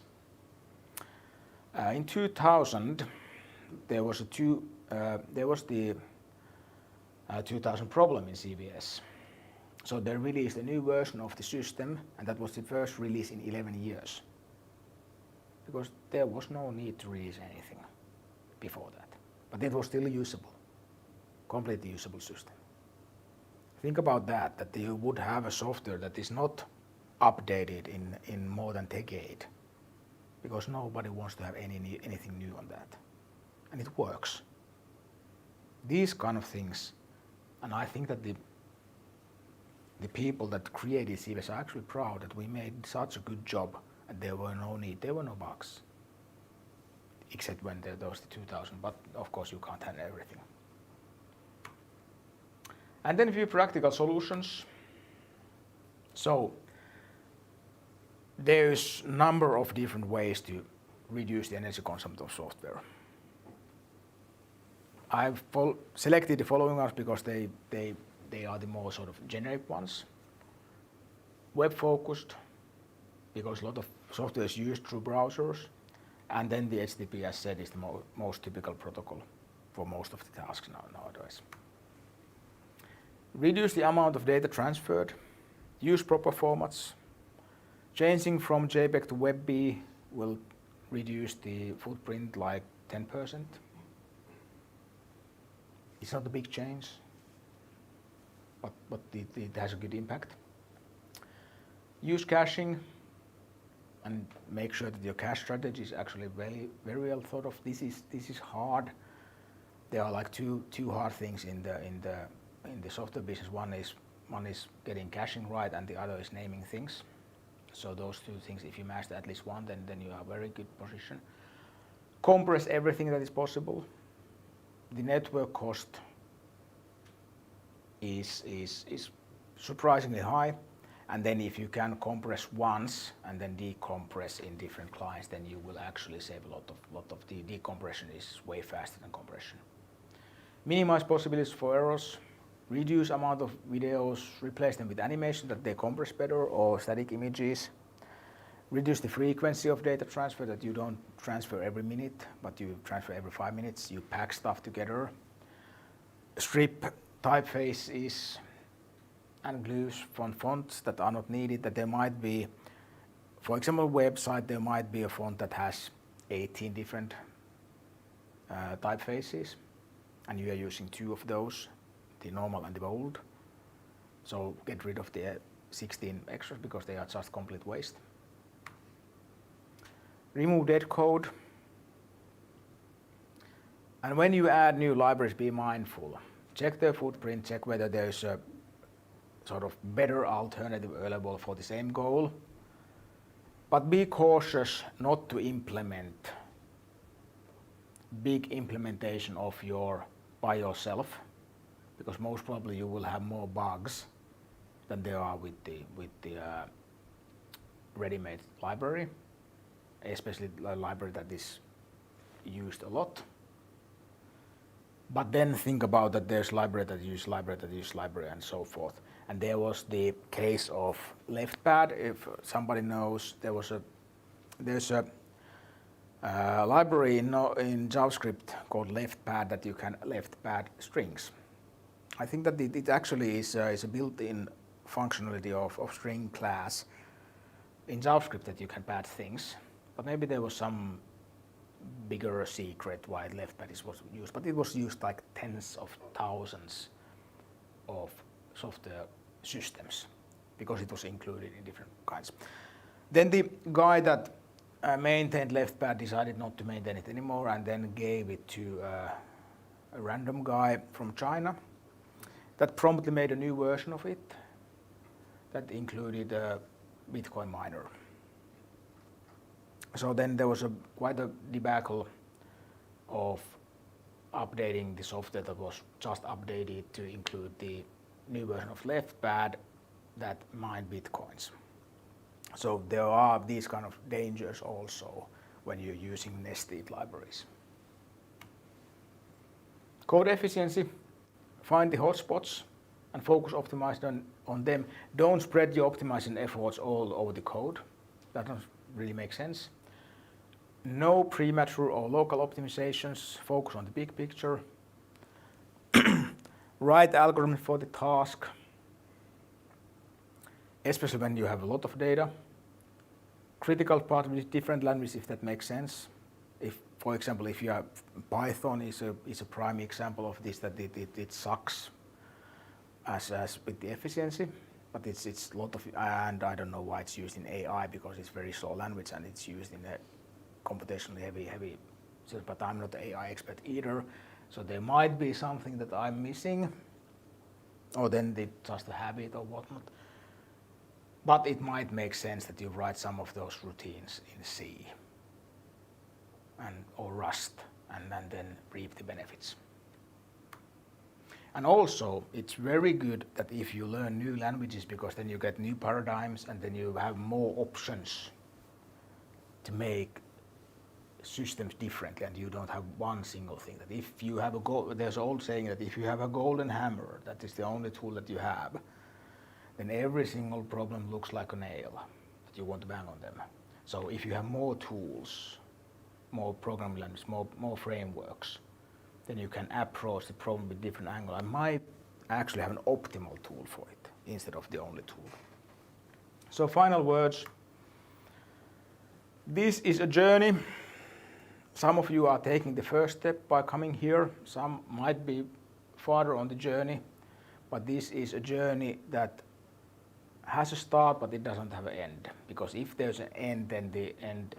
In 2000, there was the 2000 problem in CVS. So they released a new version of the system, and that was the first release in 11 years. Because there was no need to release anything before that. But it was still usable, completely usable system. Think about that you would have a software that is not updated in more than a decade, because nobody wants to have anything new on that. And it works. These kind of things, and I think that the people that created CVS are actually proud that we made such a good job and there were no bugs. Except when there was the 2000, but of course you can't handle everything. And then a few practical solutions. So there's a number of different ways to reduce the energy consumption of software. I've selected the following ones because they they are the more sort of generic ones. Web focused, because a lot of software is used through browsers, and then the HTTP, as said, is the most typical protocol for most of the tasks nowadays. Reduce the amount of data transferred, use proper formats. Changing from JPEG to WebP will reduce the footprint like 10%. It's not a big change, but it has a good impact. Use caching and make sure that your cache strategy is actually very, very well thought of. This is hard. There are like two hard things in the software business. One is getting caching right, and the other is naming things. So those two things, if you master at least one, then you have a very good position. Compress everything that is possible. The network cost is surprisingly high. And then if you can compress once and then decompress in different clients, then you will actually save a lot of the decompression is way faster than compression. Minimize possibilities for errors. Reduce amount of videos, replace them with animation that they compress better or static images. Reduce the frequency of data transfer, that you don't transfer every minute, but you transfer every 5 minutes. You pack stuff together. Strip typefaces and glues from fonts that are not needed, that there might be, for example, website, there might be a font that has 18 different typefaces, and you are using 2 of those, the normal and the bold. So get rid of the 16 extras because they are just complete waste. Remove dead code. And when you add new libraries, be mindful. Check their footprint, check whether there's a sort of better alternative available for the same goal. But be cautious not to implement big implementation of by yourself, because most probably you will have more bugs than there are with the ready-made library, especially a library that is used a lot. But then think about that there's library that use library that use library and so forth. And there was the case of LeftPad. If somebody knows, there's a library in JavaScript called LeftPad that you can LeftPad strings. I think that it actually is a built-in functionality of string class in JavaScript that you can pad things. But maybe there was some bigger secret why LeftPad was used, but it was used like tens of thousands of software systems because it was included in different kinds. Then the guy that maintained LeftPad decided not to maintain it anymore and then gave it to a random guy from China that promptly made a new version of it that included a Bitcoin miner. So then there was quite a debacle of updating the software that was just updated to include the new version of LeftPad that mined Bitcoins. So there are these kind of dangers also when you're using nested libraries. Code efficiency. Find the hotspots and focus optimizing on them. Don't spread your optimizing efforts all over the code. That doesn't really make sense. No premature or local optimizations. Focus on the big picture. Write algorithm for the task, especially when you have a lot of data. Critical part with different languages, if that makes sense. If, for example, if you have Python is a prime example of this, that it sucks as with the efficiency, but it's a lot of, and I don't know why it's used in AI because it's very slow language and it's used in a computationally heavy, but I'm not an AI expert either. So there might be something that I'm missing, or then it's just a habit or whatnot. But it might make sense that you write some of those routines in C or Rust and then reap the benefits. And also, it's very good that if you learn new languages, because then you get new paradigms and then you have more options to make systems differently and you don't have one single thing. That if you have there's an old saying that if you have a golden hammer, that is the only tool that you have, then every single problem looks like a nail that you want to bang on them. So if you have more tools, more programming languages, more frameworks, then you can approach the problem with different angle. I might actually have an optimal tool for it instead of the only tool. So final words. This is a journey. Some of you are taking the first step by coming here. Some might be farther on the journey, but this is a journey that has a start, but it doesn't have an end. Because if there's an end, then the end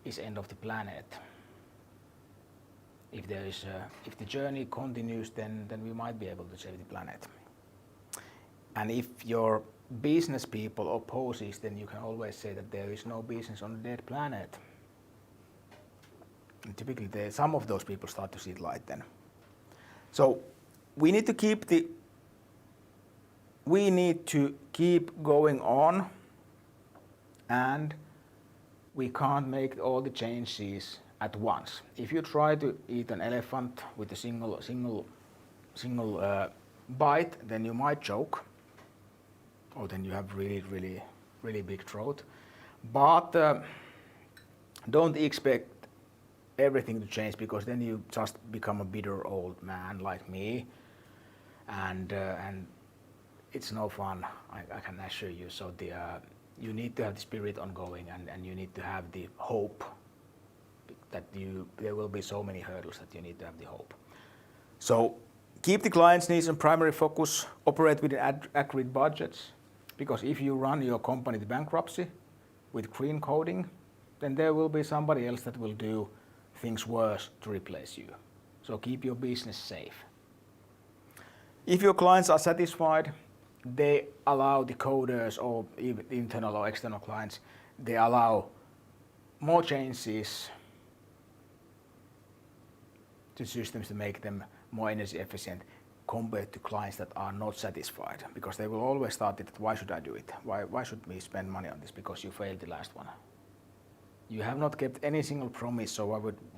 is end of the planet. If the journey continues, then we might be able to save the planet. And if your business people opposes, then you can always say that there is no business on a dead planet. And typically, some of those people start to see light then. So we need to keep going on, and we can't make all the changes at once. If you try to eat an elephant with a single bite, then you might choke, or then you have really big throat. But don't expect everything to change, because then you just become a bitter old man like me, and it's no fun. I can assure you. So you need to have the spirit ongoing, and you need to have the hope that there will be so many hurdles that you need to have the hope. So keep the client's needs and primary focus, operate with accurate budgets, because if you run your company to bankruptcy with green coding, then there will be somebody else that will do things worse to replace you. So keep your business safe. If your clients are satisfied, they allow the coders, or even internal or external clients, they allow more changes to systems to make them more energy efficient compared to clients that are not satisfied, because they will always start it, why should I do it? Why should we spend money on this? Because you failed the last one. You have not kept any single promise, so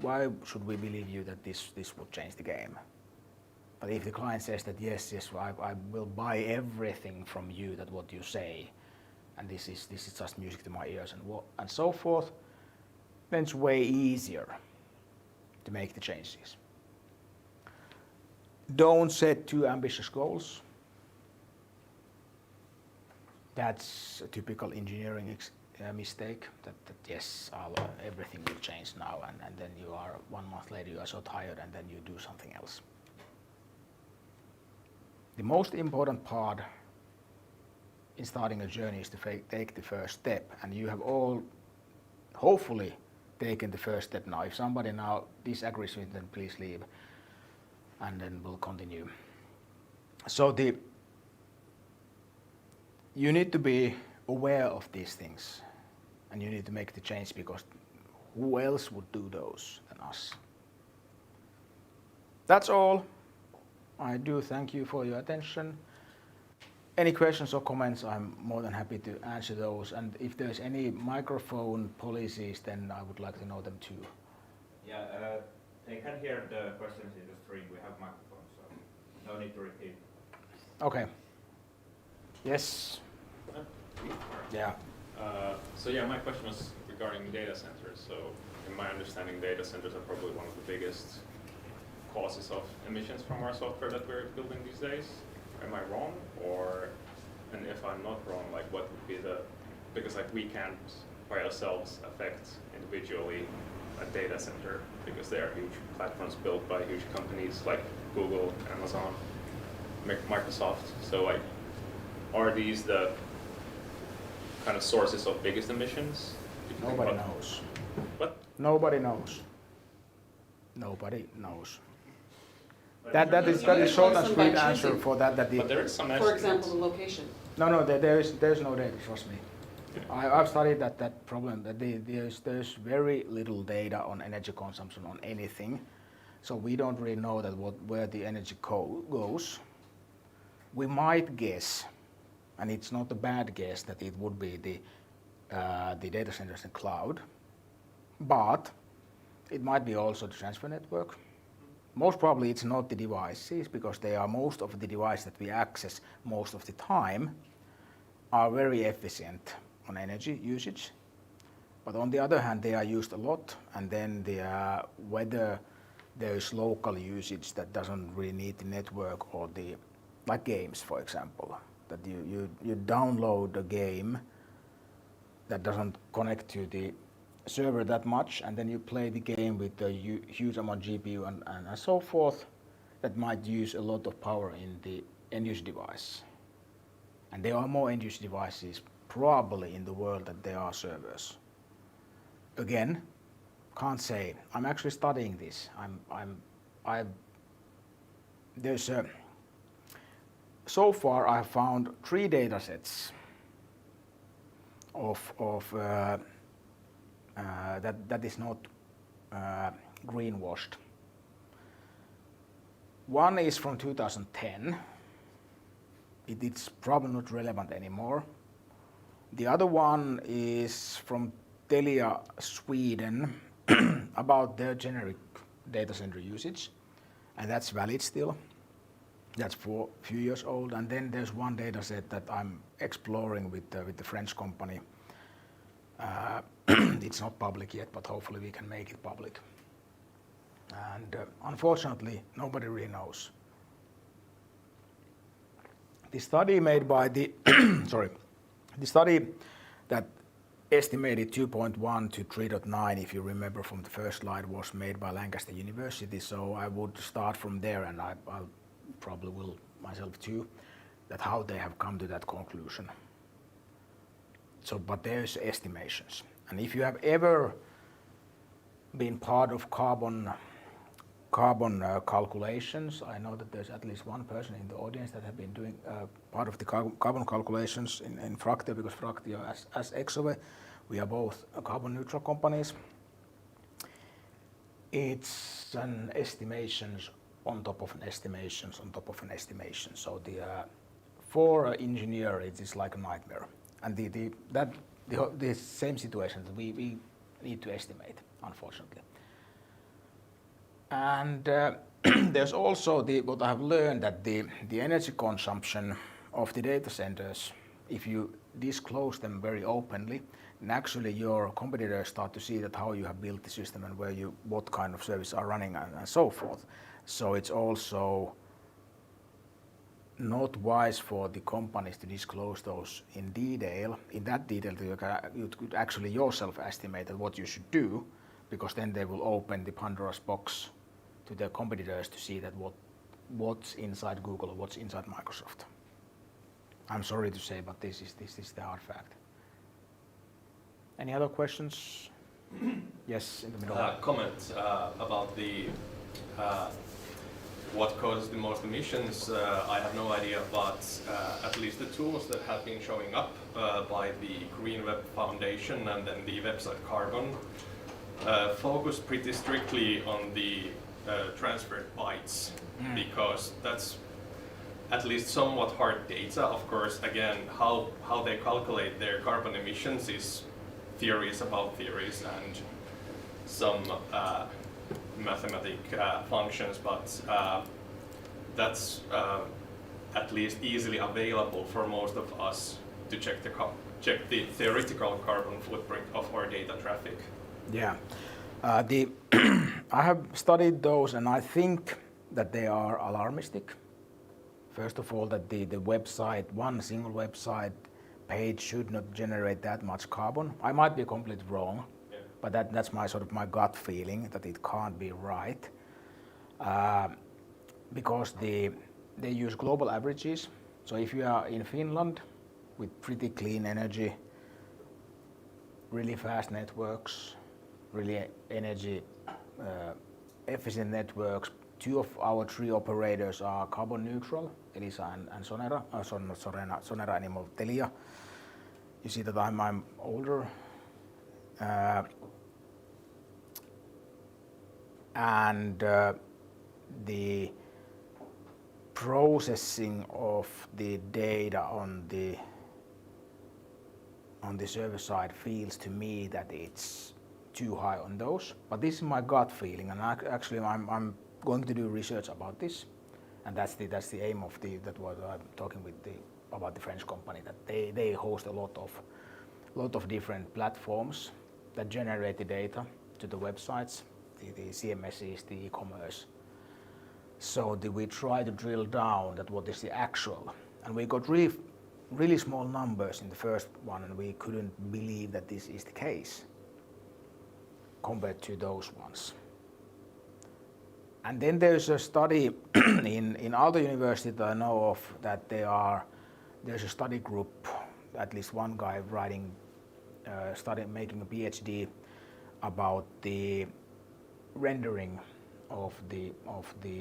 why should we believe you that this would change the game? But if the client says that yes, I will buy everything from you, that what you say, and this is just music to my ears and so forth, then it's way easier to make the changes. Don't set too ambitious goals. That's a typical engineering mistake, that yes, everything will change now, and then you are 1 month later, you are so tired, and then you do something else. The most important part in starting a journey is to take the first step, and you have all hopefully taken the first step now. If somebody now disagrees with, then please leave, and then we'll continue. So you need to be aware of these things, and you need to make the change, because who else would do those than us? That's all. I do thank you for your attention. Any questions or comments, I'm more than happy to answer those. And if there's any microphone policies, then I would like to know them too. Yeah, they can hear the questions in the stream. We have microphones, so no need to repeat. Okay. Yes. Yeah. So yeah, my question was regarding data centers. So in my understanding, data centers are probably one of the biggest causes of emissions from our software that we're building these days. Am I wrong? And if I'm not wrong, like what would be because like we can't by ourselves affect individually a data center, because they are huge platforms built by huge companies like Google, Amazon, Microsoft. So like, are these the kind of sources of biggest emissions? Nobody knows. What? Nobody knows. Nobody knows. That is short and sweet answer for that. But there is some For example, the location. No, there's no data, trust me. Yeah. I've studied that problem, that there's very little data on energy consumption on anything. So we don't really know that where the energy goes. We might guess, and it's not a bad guess, that it would be the data centers and cloud. But It might be also the transfer network. Most probably it's not the devices, because they are most of the devices that we access most of the time are very efficient on energy usage. But on the other hand, they are used a lot, and then whether there is local usage that doesn't really need the network, or like games, for example, that you download a game that doesn't connect to the server that much, and then you play the game with a huge amount of GPU and so forth, that might use a lot of power in the end-user device. And there are more end-user devices probably in the world than there are servers. Again, can't say. I'm actually studying this. So far I have found 3 data sets that is not greenwashed. One is from 2010. It's probably not relevant anymore. The other one is from Telia Sweden about their generic data center usage, and that's valid still. That's for a few years old. And then there's one data set that I'm exploring with the French company. It's not public yet, but hopefully we can make it public. And unfortunately, nobody really knows. The study made by the study that estimated 2.1 to 3.9, if you remember from the first slide, was made by Lancaster University. So I would start from there, and I'll probably will myself too, that how they have come to that conclusion. So, but there's estimations. And if you have ever been part of carbon calculations, I know that there's at least one person in the audience that have been doing part of the carbon calculations in Fractio, because Fractio as Exove, we are both carbon neutral companies. It's an estimations on top of an estimations on top of an estimation. So for an engineer, it is like a nightmare. And the same situation that we need to estimate, unfortunately. And there's also what I have learned, that the energy consumption of the data centers, if you disclose them very openly, then actually your competitors start to see that how you have built the system and what kind of services are running and so forth. So it's also not wise for the companies to disclose those in detail. In that detail, you could actually yourself estimate what you should do, because then they will open the Pandora's box to their competitors to see that what's inside Google or what's inside Microsoft. I'm sorry to say, but this is the hard fact. Any other questions? Yes, in the middle. Comment about the what causes the most emissions. I have no idea, but at least the tools that have been showing up by the Green Web Foundation and then the website Carbon focus pretty strictly on the transferred bytes, because that's at least somewhat hard data. Of course, again, how they calculate their carbon emissions is theories about theories and some mathematic functions, but that's at least easily available for most of us to check the theoretical carbon footprint of our data traffic. Yeah, I have studied those, and I think that they are alarmistic. First of all, that the website, one single website page should not generate that much carbon. I might be completely wrong, yeah, but that's my my gut feeling, that it can't be right, because they use global averages. So if you are in Finland with pretty clean energy, really fast networks, really energy efficient networks, 2 of our 3 operators are carbon neutral, Elisa and Sonera, not Sonera anymore, Telia. You see that I'm older. And the processing of the data on the server side feels to me that it's too high on those. But this is my gut feeling, and actually I'm going to do research about this, and that's the aim of that what I'm talking with about the French company, that they host a lot of different platforms that generate the data to the websites, the CMSs, the e-commerce. So we try to drill down that what is the actual, and we got really small numbers in the first one, and we couldn't believe that this is the case compared to those ones. And then there's a study in Aalto University that I know of, that there's a study group, at least one guy making a PhD about the rendering of the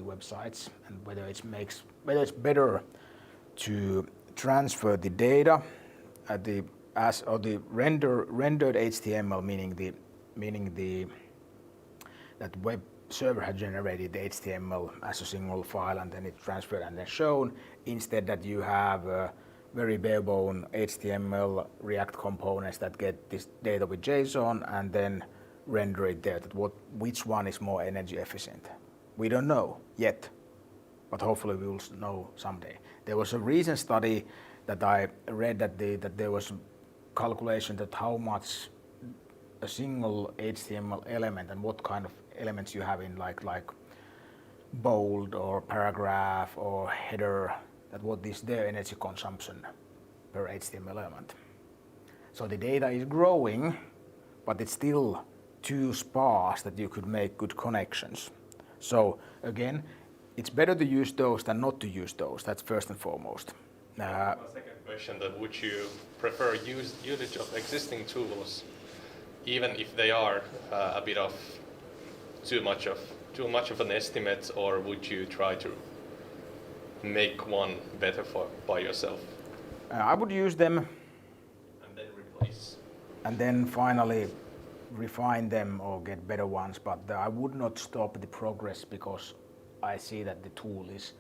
websites, and whether it's better to transfer the data at the rendered HTML, meaning that web server had generated the HTML as a single file, and then it's transferred and then shown, instead that you have very bare bone HTML React components that get this data with JSON and then render it there. Which one is more energy efficient? We don't know yet, but hopefully we will know someday. There was a recent study that I read that there was calculation that how much a single HTML element and what kind of elements you have in like bold or paragraph or header, that what is their energy consumption per HTML element. So the data is growing, but it's still too sparse that you could make good connections. So again, it's better to use those than not to use those. That's first and foremost. My second question, that would you prefer usage of existing tools, even if they are a bit of too much of an estimate, or would you try to make one better by yourself? I would use them and then replace. And then finally refine them or get better ones, but I would not stop the progress because I see that the tool is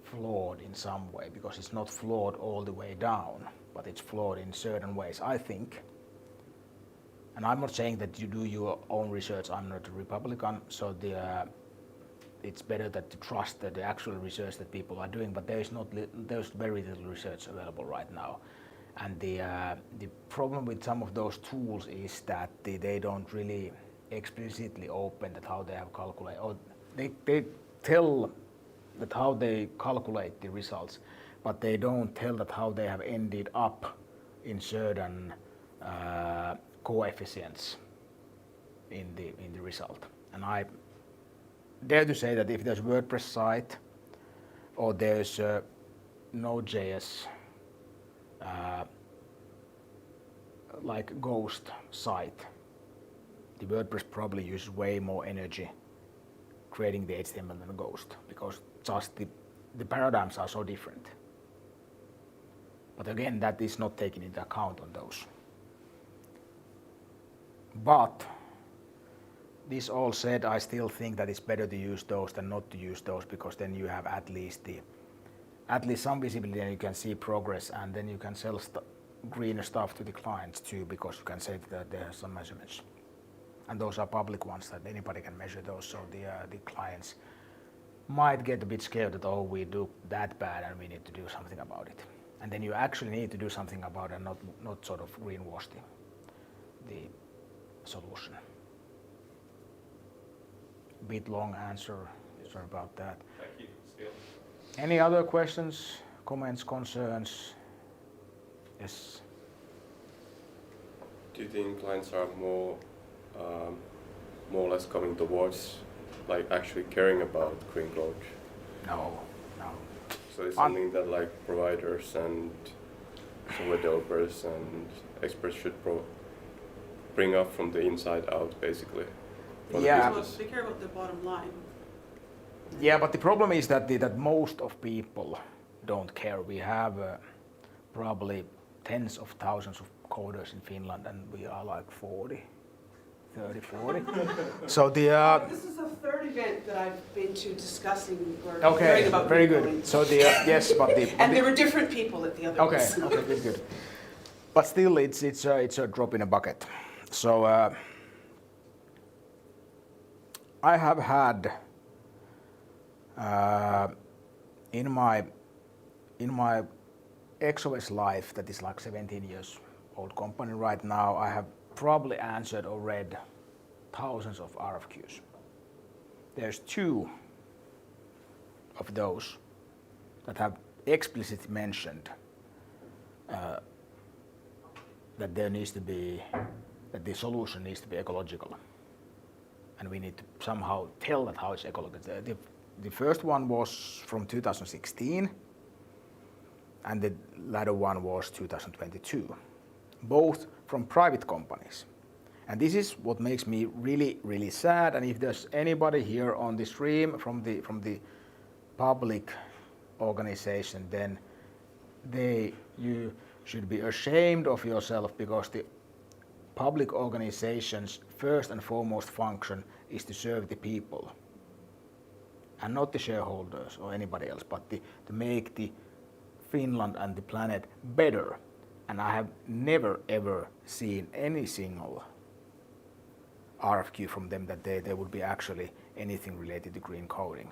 flawed in some way, because it's not flawed all the way down, but it's flawed in certain ways, I think. And I'm not saying that you do your own research. I'm not a Republican, so it's better that to trust the actual research that people are doing, but there's very little research available right now. And the problem with some of those tools is that they don't really explicitly open that how they have calculated, or they tell that how they calculate the results, but they don't tell that how they have ended up in certain coefficients in the result. And I dare to say that if there's a WordPress site or there's a Node.js like Ghost site, the WordPress probably uses way more energy creating the HTML than Ghost, because just the paradigms are so different. But again, that is not taken into account on those. But this all said, I still think that it's better to use those than not to use those, because then you have at least some visibility and you can see progress, and then you can sell greener stuff to the clients too, because you can say that there are some measurements. And those are public ones that anybody can measure those, so the clients might get a bit scared that, oh, we do that bad and we need to do something about it. And then you actually need to do something about it and not sort of greenwash the solution. Bit long answer, sorry about that. Thank you. Still. Any other questions, comments, concerns? Yes. Do you think clients are more or less coming towards like actually caring about green code? No. So it's something that like providers and software developers and experts should bring up from the inside out, basically. Yeah. They care about the bottom line. Yeah, but the problem is that most of people don't care. We have probably tens of thousands of coders in Finland, and we are like 40. So This is the third event that I've been to discussing or hearing okay, about very green good. coding. So yes, but and there were different people at the other ones. Okay, good. But still, it's a drop in a bucket. So I have had in my Exove's life, that is like 17 years old company right now, I have probably answered or read thousands of RFQs. There's 2 of those that have explicitly mentioned that there needs to be, that the solution needs to be ecological, and we need to somehow tell that how it's ecological. The first one was from 2016, and the latter one was 2022, both from private companies. And this is what makes me really, really sad. And if there's anybody here on the stream from the public organization, then you should be ashamed of yourself, because the public organization's first and foremost function is to serve the people, and not the shareholders or anybody else, but to make the Finland and the planet better. And I have never ever seen any single RFQ from them that there would be actually anything related to green coding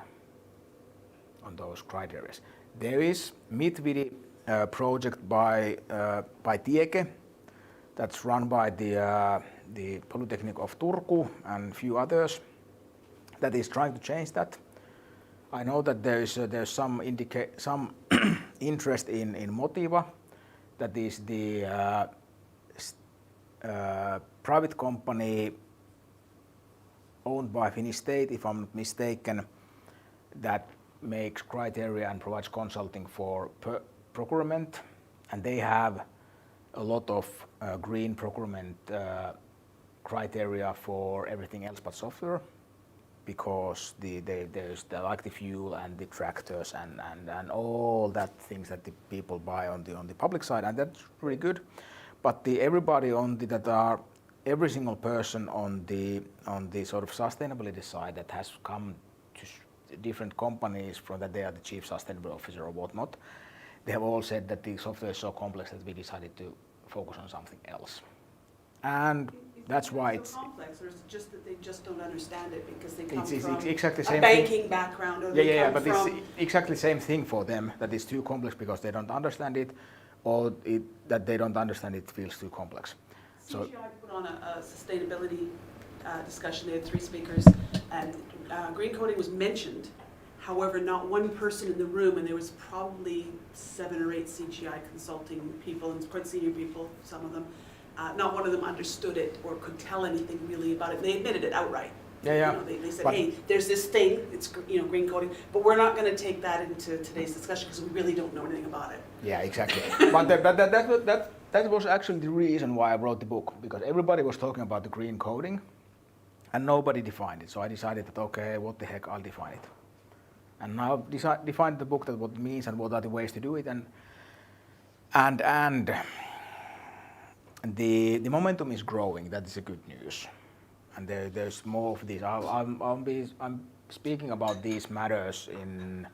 on those criteria. There is Mitvidi project by Tieke that's run by the Polytechnic of Turku and a few others that is trying to change that. I know that there's some interest in Motiva, that is the private company owned by Finnish state, if I'm not mistaken, that makes criteria and provides consulting for procurement, and they have a lot of green procurement criteria for everything else but software, because there's like the fuel and the tractors and all that things that the people buy on the public side, and that's really good. But everybody every single person on the sort of sustainability side that has come to different companies from that they are the chief sustainability officer or whatnot, they have all said that the software is so complex that we decided to focus on something else. And that's why it's so complex, or is it just that they just don't understand it because they come it's from exactly the same a banking background, or they come but from... it's exactly the same thing for them, that it's too complex because they don't understand it, or that they don't understand it feels too complex. So CGI put on a sustainability discussion. They had 3 speakers, and green coding was mentioned. However, not one person in the room, and there was probably 7 or 8 CGI consulting people, and quite senior people, some of them, not one of them understood it or could tell anything really about it. And they admitted it outright. Yeah. You know, they said, hey, there's this thing, it's green coding, but we're not going to take that into today's discussion because we really don't know anything about it. Yeah, exactly. But that was actually the reason why I wrote the book, because everybody was talking about the green coding and nobody defined it. So I decided that, okay, what the heck, I'll define it. And now defined the book, that what it means and what are the ways to do it, and the momentum is growing. That is a good news. And there's more of these. I'm speaking about these matters in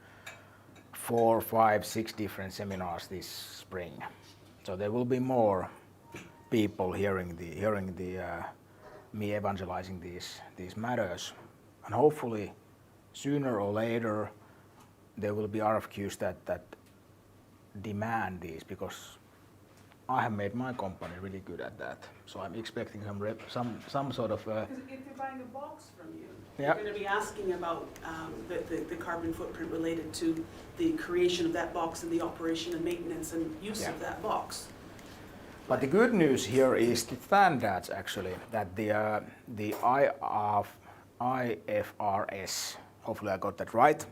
4, 5, 6 different seminars this spring. So there will be more people hearing me evangelizing these matters, and hopefully sooner or later there will be RFQs that demand these, because I have made my company really good at that. So I'm expecting some sort of. Because if they're buying a box from you, Yeah. they're going to be asking about the carbon footprint related to the creation of that box and the operation and maintenance and use of that box. But the good news here is the standards, actually, that the IFRS, hopefully I got that right,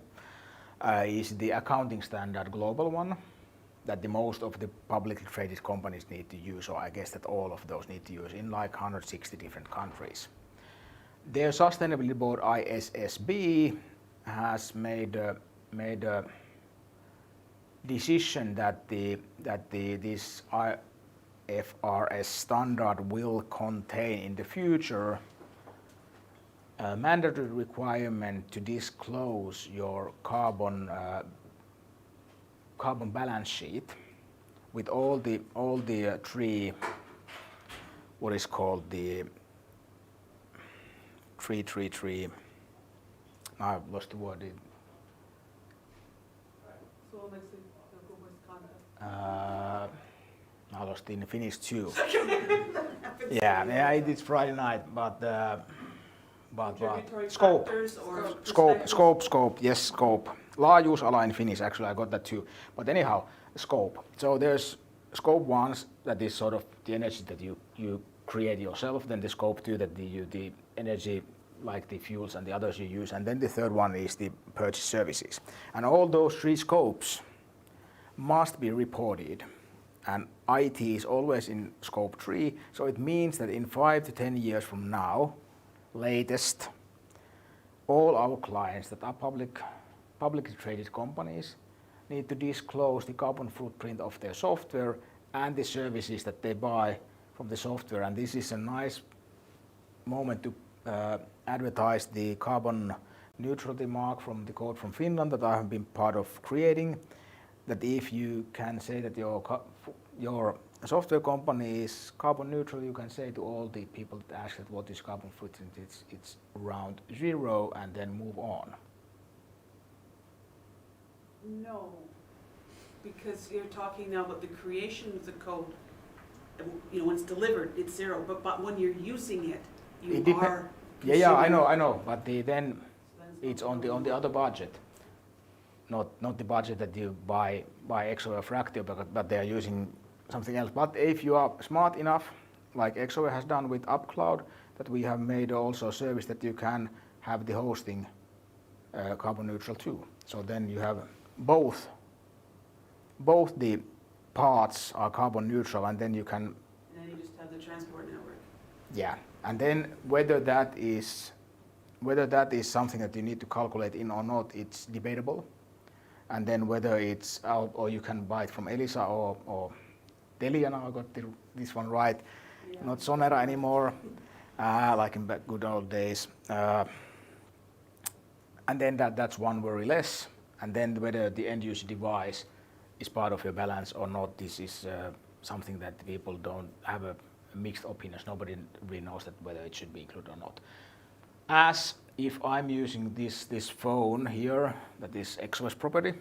is the accounting standard global one that the most of the publicly traded companies need to use, or I guess that all of those need to use in like 160 different countries. Their sustainability board, ISSB, has made a decision that this IFRS standard will contain in the future a mandatory requirement to disclose your carbon balance sheet with all the 3, what is called the 333 I've lost the word. I lost in Finnish too. Yeah, it is Friday night, but Contributory scope. factors or Scope, yes, scope. Laajuusala in Finnish, actually, I got that too. But anyhow, scope. So there's scope 1, that is sort of the energy that you create yourself, then the scope 2, that the energy like the fuels and the others you use, and then the third one is the purchase services. And all those 3 scopes must be reported. And IT is always in scope 3, so it means that in 5 to 10 years from now, latest, all our clients that are publicly traded companies need to disclose the carbon footprint of their software and the services that they buy from the software. And this is a nice moment to advertise the carbon neutrality mark from the code from Finland that I have been part of creating. That if you can say that your software company is carbon neutral, you can say to all the people that ask that what is carbon footprint, it's around 0, and then move on. No, because you're talking now about the creation of the code. You know, when it's delivered, it's 0, but when you're using it, you are. Yeah, I know, but then it's on the other budget. Not the budget that you buy Exove or Fractio, but they are using something else. But if you are smart enough, like Exove has done with UpCloud, that we have made also a service that you can have the hosting carbon neutral too. So then you have both the parts are carbon neutral, and then you can. And then you just have the transport network. Yeah, and then whether that is something that you need to calculate in or not, it's debatable. And then whether it's out or you can buy it from Elisa or Telia, now I got this one right, Yeah. not Sonera anymore, like in good old days. And then that's one very less. And then whether the end user device is part of your balance or not, this is something that people don't have a mixed opinions. Nobody really knows that whether it should be included or not. As if I'm using this phone here, that is Exove's property,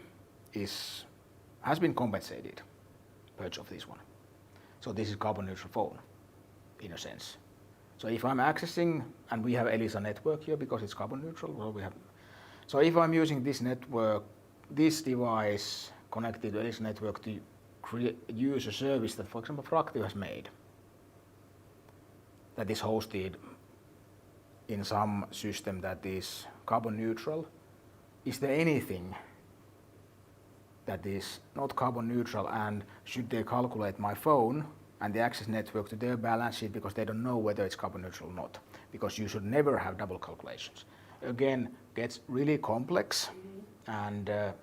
has been compensated, purchase of this one. So this is carbon neutral phone, in a sense. So if I'm accessing, and we have Elisa network here because it's carbon neutral, so if I'm using this network, this device connected to Elisa network to use a service that, for example, Fractio has made, that is hosted in some system that is carbon neutral, is there anything that is not carbon neutral, and should they calculate my phone and the access network to their balance sheet because they don't know whether it's carbon neutral or not? Because you should never have double calculations. Again, gets really complex, and the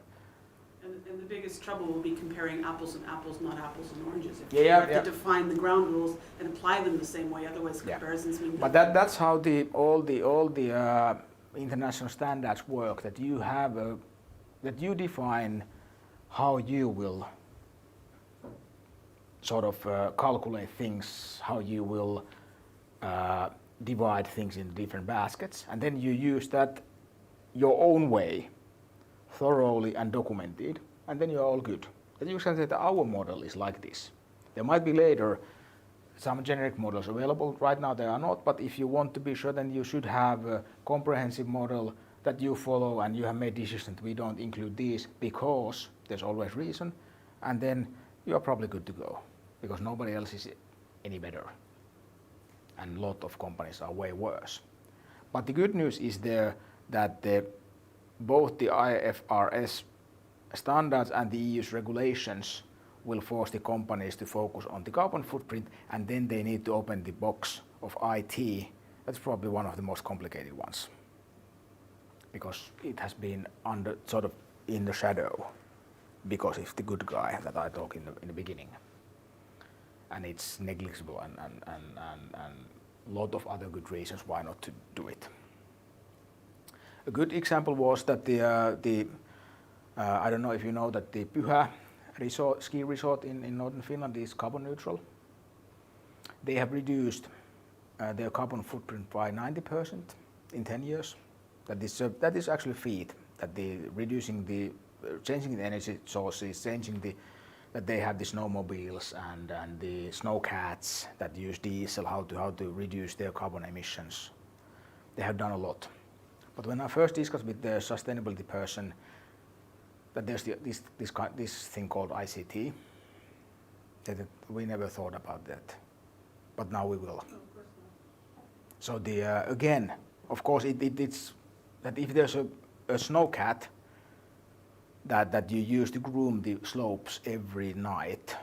biggest trouble will be comparing apples and apples, not apples and oranges. If Yeah, you have yeah. to define the ground rules and apply them the same way, otherwise Yeah. comparisons mean but nothing. that's how all the international standards work. That you have that you define how you will sort of calculate things, how you will divide things in different baskets, and then you use that your own way, thoroughly and documented, and then you're all good. Then you can say that our model is like this. There might be later some generic models available. Right now they are not, but if you want to be sure, then you should have a comprehensive model that you follow, and you have made decisions that we don't include these because there's always reason, and then you are probably good to go because nobody else is any better, and a lot of companies are way worse. But the good news is there that both the IFRS standards and the EU's regulations will force the companies to focus on the carbon footprint, and then they need to open the box of IT. That's probably one of the most complicated ones because it has been under sort of in the shadow because it's the good guy that I talked in the beginning, and it's negligible and a lot of other good reasons why not to do it. A good example was that I don't know if you know that the Pyhä ski resort in northern Finland is carbon neutral. They have reduced their carbon footprint by 90% in 10 years. That is actually feat. That the reducing the changing the energy sources, that they have the snowmobiles and the snow cats that use diesel, how to reduce their carbon emissions. They have done a lot. But when I first discussed with the sustainability person that there's this thing called ICT, that we never thought about that, but now we will. So again, of course, it's that if there's a snow cat that you use to groom the slopes every night,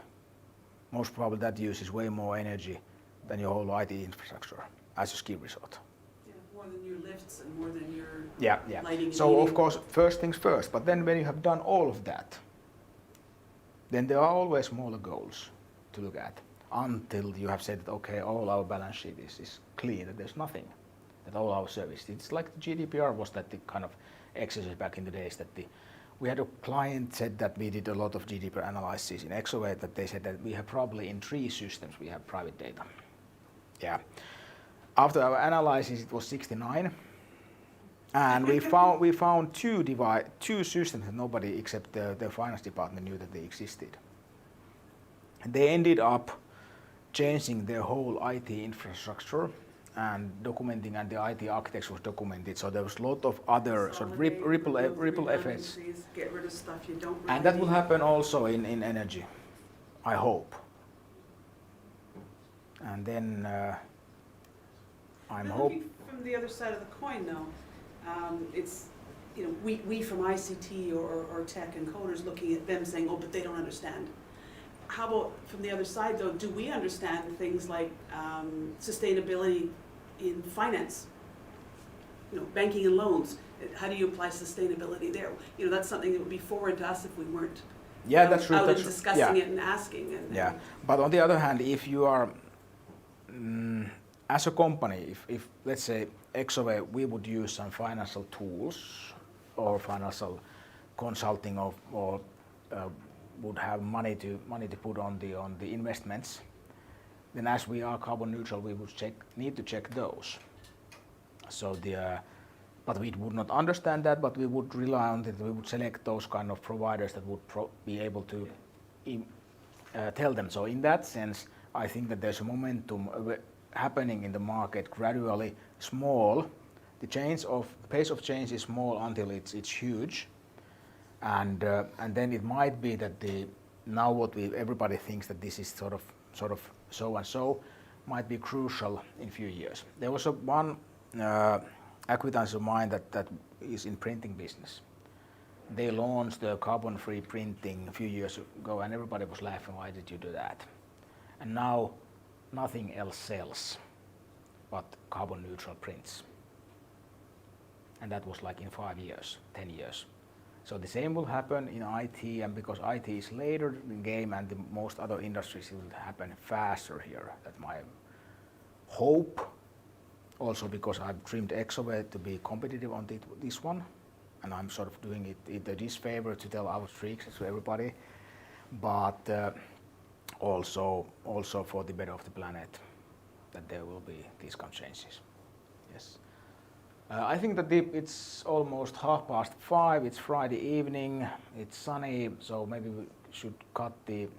most probably that uses way more energy than your whole IT infrastructure as a ski resort. Yeah, more than your lifts and more than your Yeah. lighting. So and of heating. course, first things first, but then when you have done all of that, then there are always smaller goals to look at until you have said that, okay, all our balance sheet is clean, that there's nothing, that all our services. It's like the GDPR was that the kind of exercise back in the days that we had a client said that we did a lot of GDPR analysis in Exove, that they said that we have probably in 3 systems we have private data. Yeah. After our analysis it was 69, and we found two systems that nobody except the finance department knew that they existed. And they ended up changing their whole IT infrastructure and documenting, and the IT architecture was documented. So there was a lot of other sort of ripple effects. Get rid of stuff you don't really And that will need. happen also in energy, I hope. And then I'm But hoping. looking from the other side of the coin, though, it's, you know, we from ICT or tech and coders looking at them saying, oh, but they don't understand. How about from the other side, though, do we understand things like sustainability in finance? You know, banking and loans. How do you apply sustainability there? You know, that's something that would be foreign to us if we weren't Yeah, that's true. out That's and true. discussing Yeah. it and asking. And, Yeah, but on the other hand, if you are, as a company, if let's say Exove, we would use some financial tools or financial consulting or would have money to put on the investments, then as we are carbon neutral, we would need to check those. So but we would not understand that, but we would rely on it. We would select those kind of providers that would be able to tell them. So in that sense, I think that there's a momentum happening in the market gradually, small. The pace of change is small until it's huge, and then it might be that now what everybody thinks that this is sort of so and so might be crucial in a few years. There was one acquaintance of mine that is in printing business. They launched the carbon-free printing a few years ago, and everybody was laughing, why did you do that? And now nothing else sells but carbon neutral prints. And that was like in 5 years, 10 years. So the same will happen in IT, and because IT is later in the game and most other industries, it will happen faster here. That's my hope. Also because I've dreamed Exove to be competitive on this one, and I'm sort of doing it a disfavor to tell our tricks to everybody, but also for the better of the planet, that there will be these kind of changes. Yes. I think that it's almost 5:30. It's Friday evening. It's sunny, so maybe we should cut the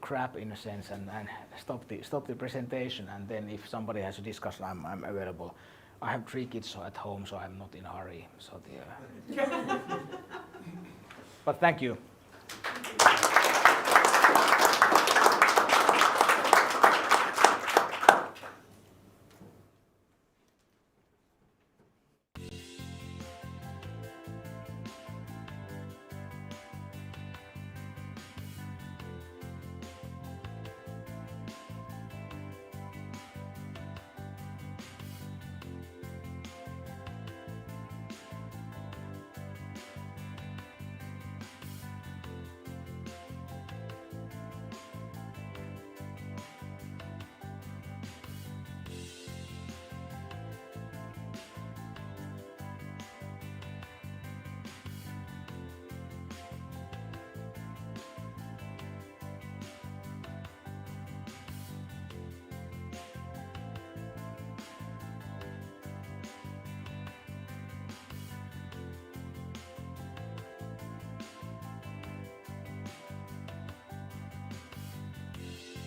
crap in a sense and stop the presentation. And then if somebody has a discussion, I'm available. I have 3 kids at home, so I'm not in a hurry. So but thank you.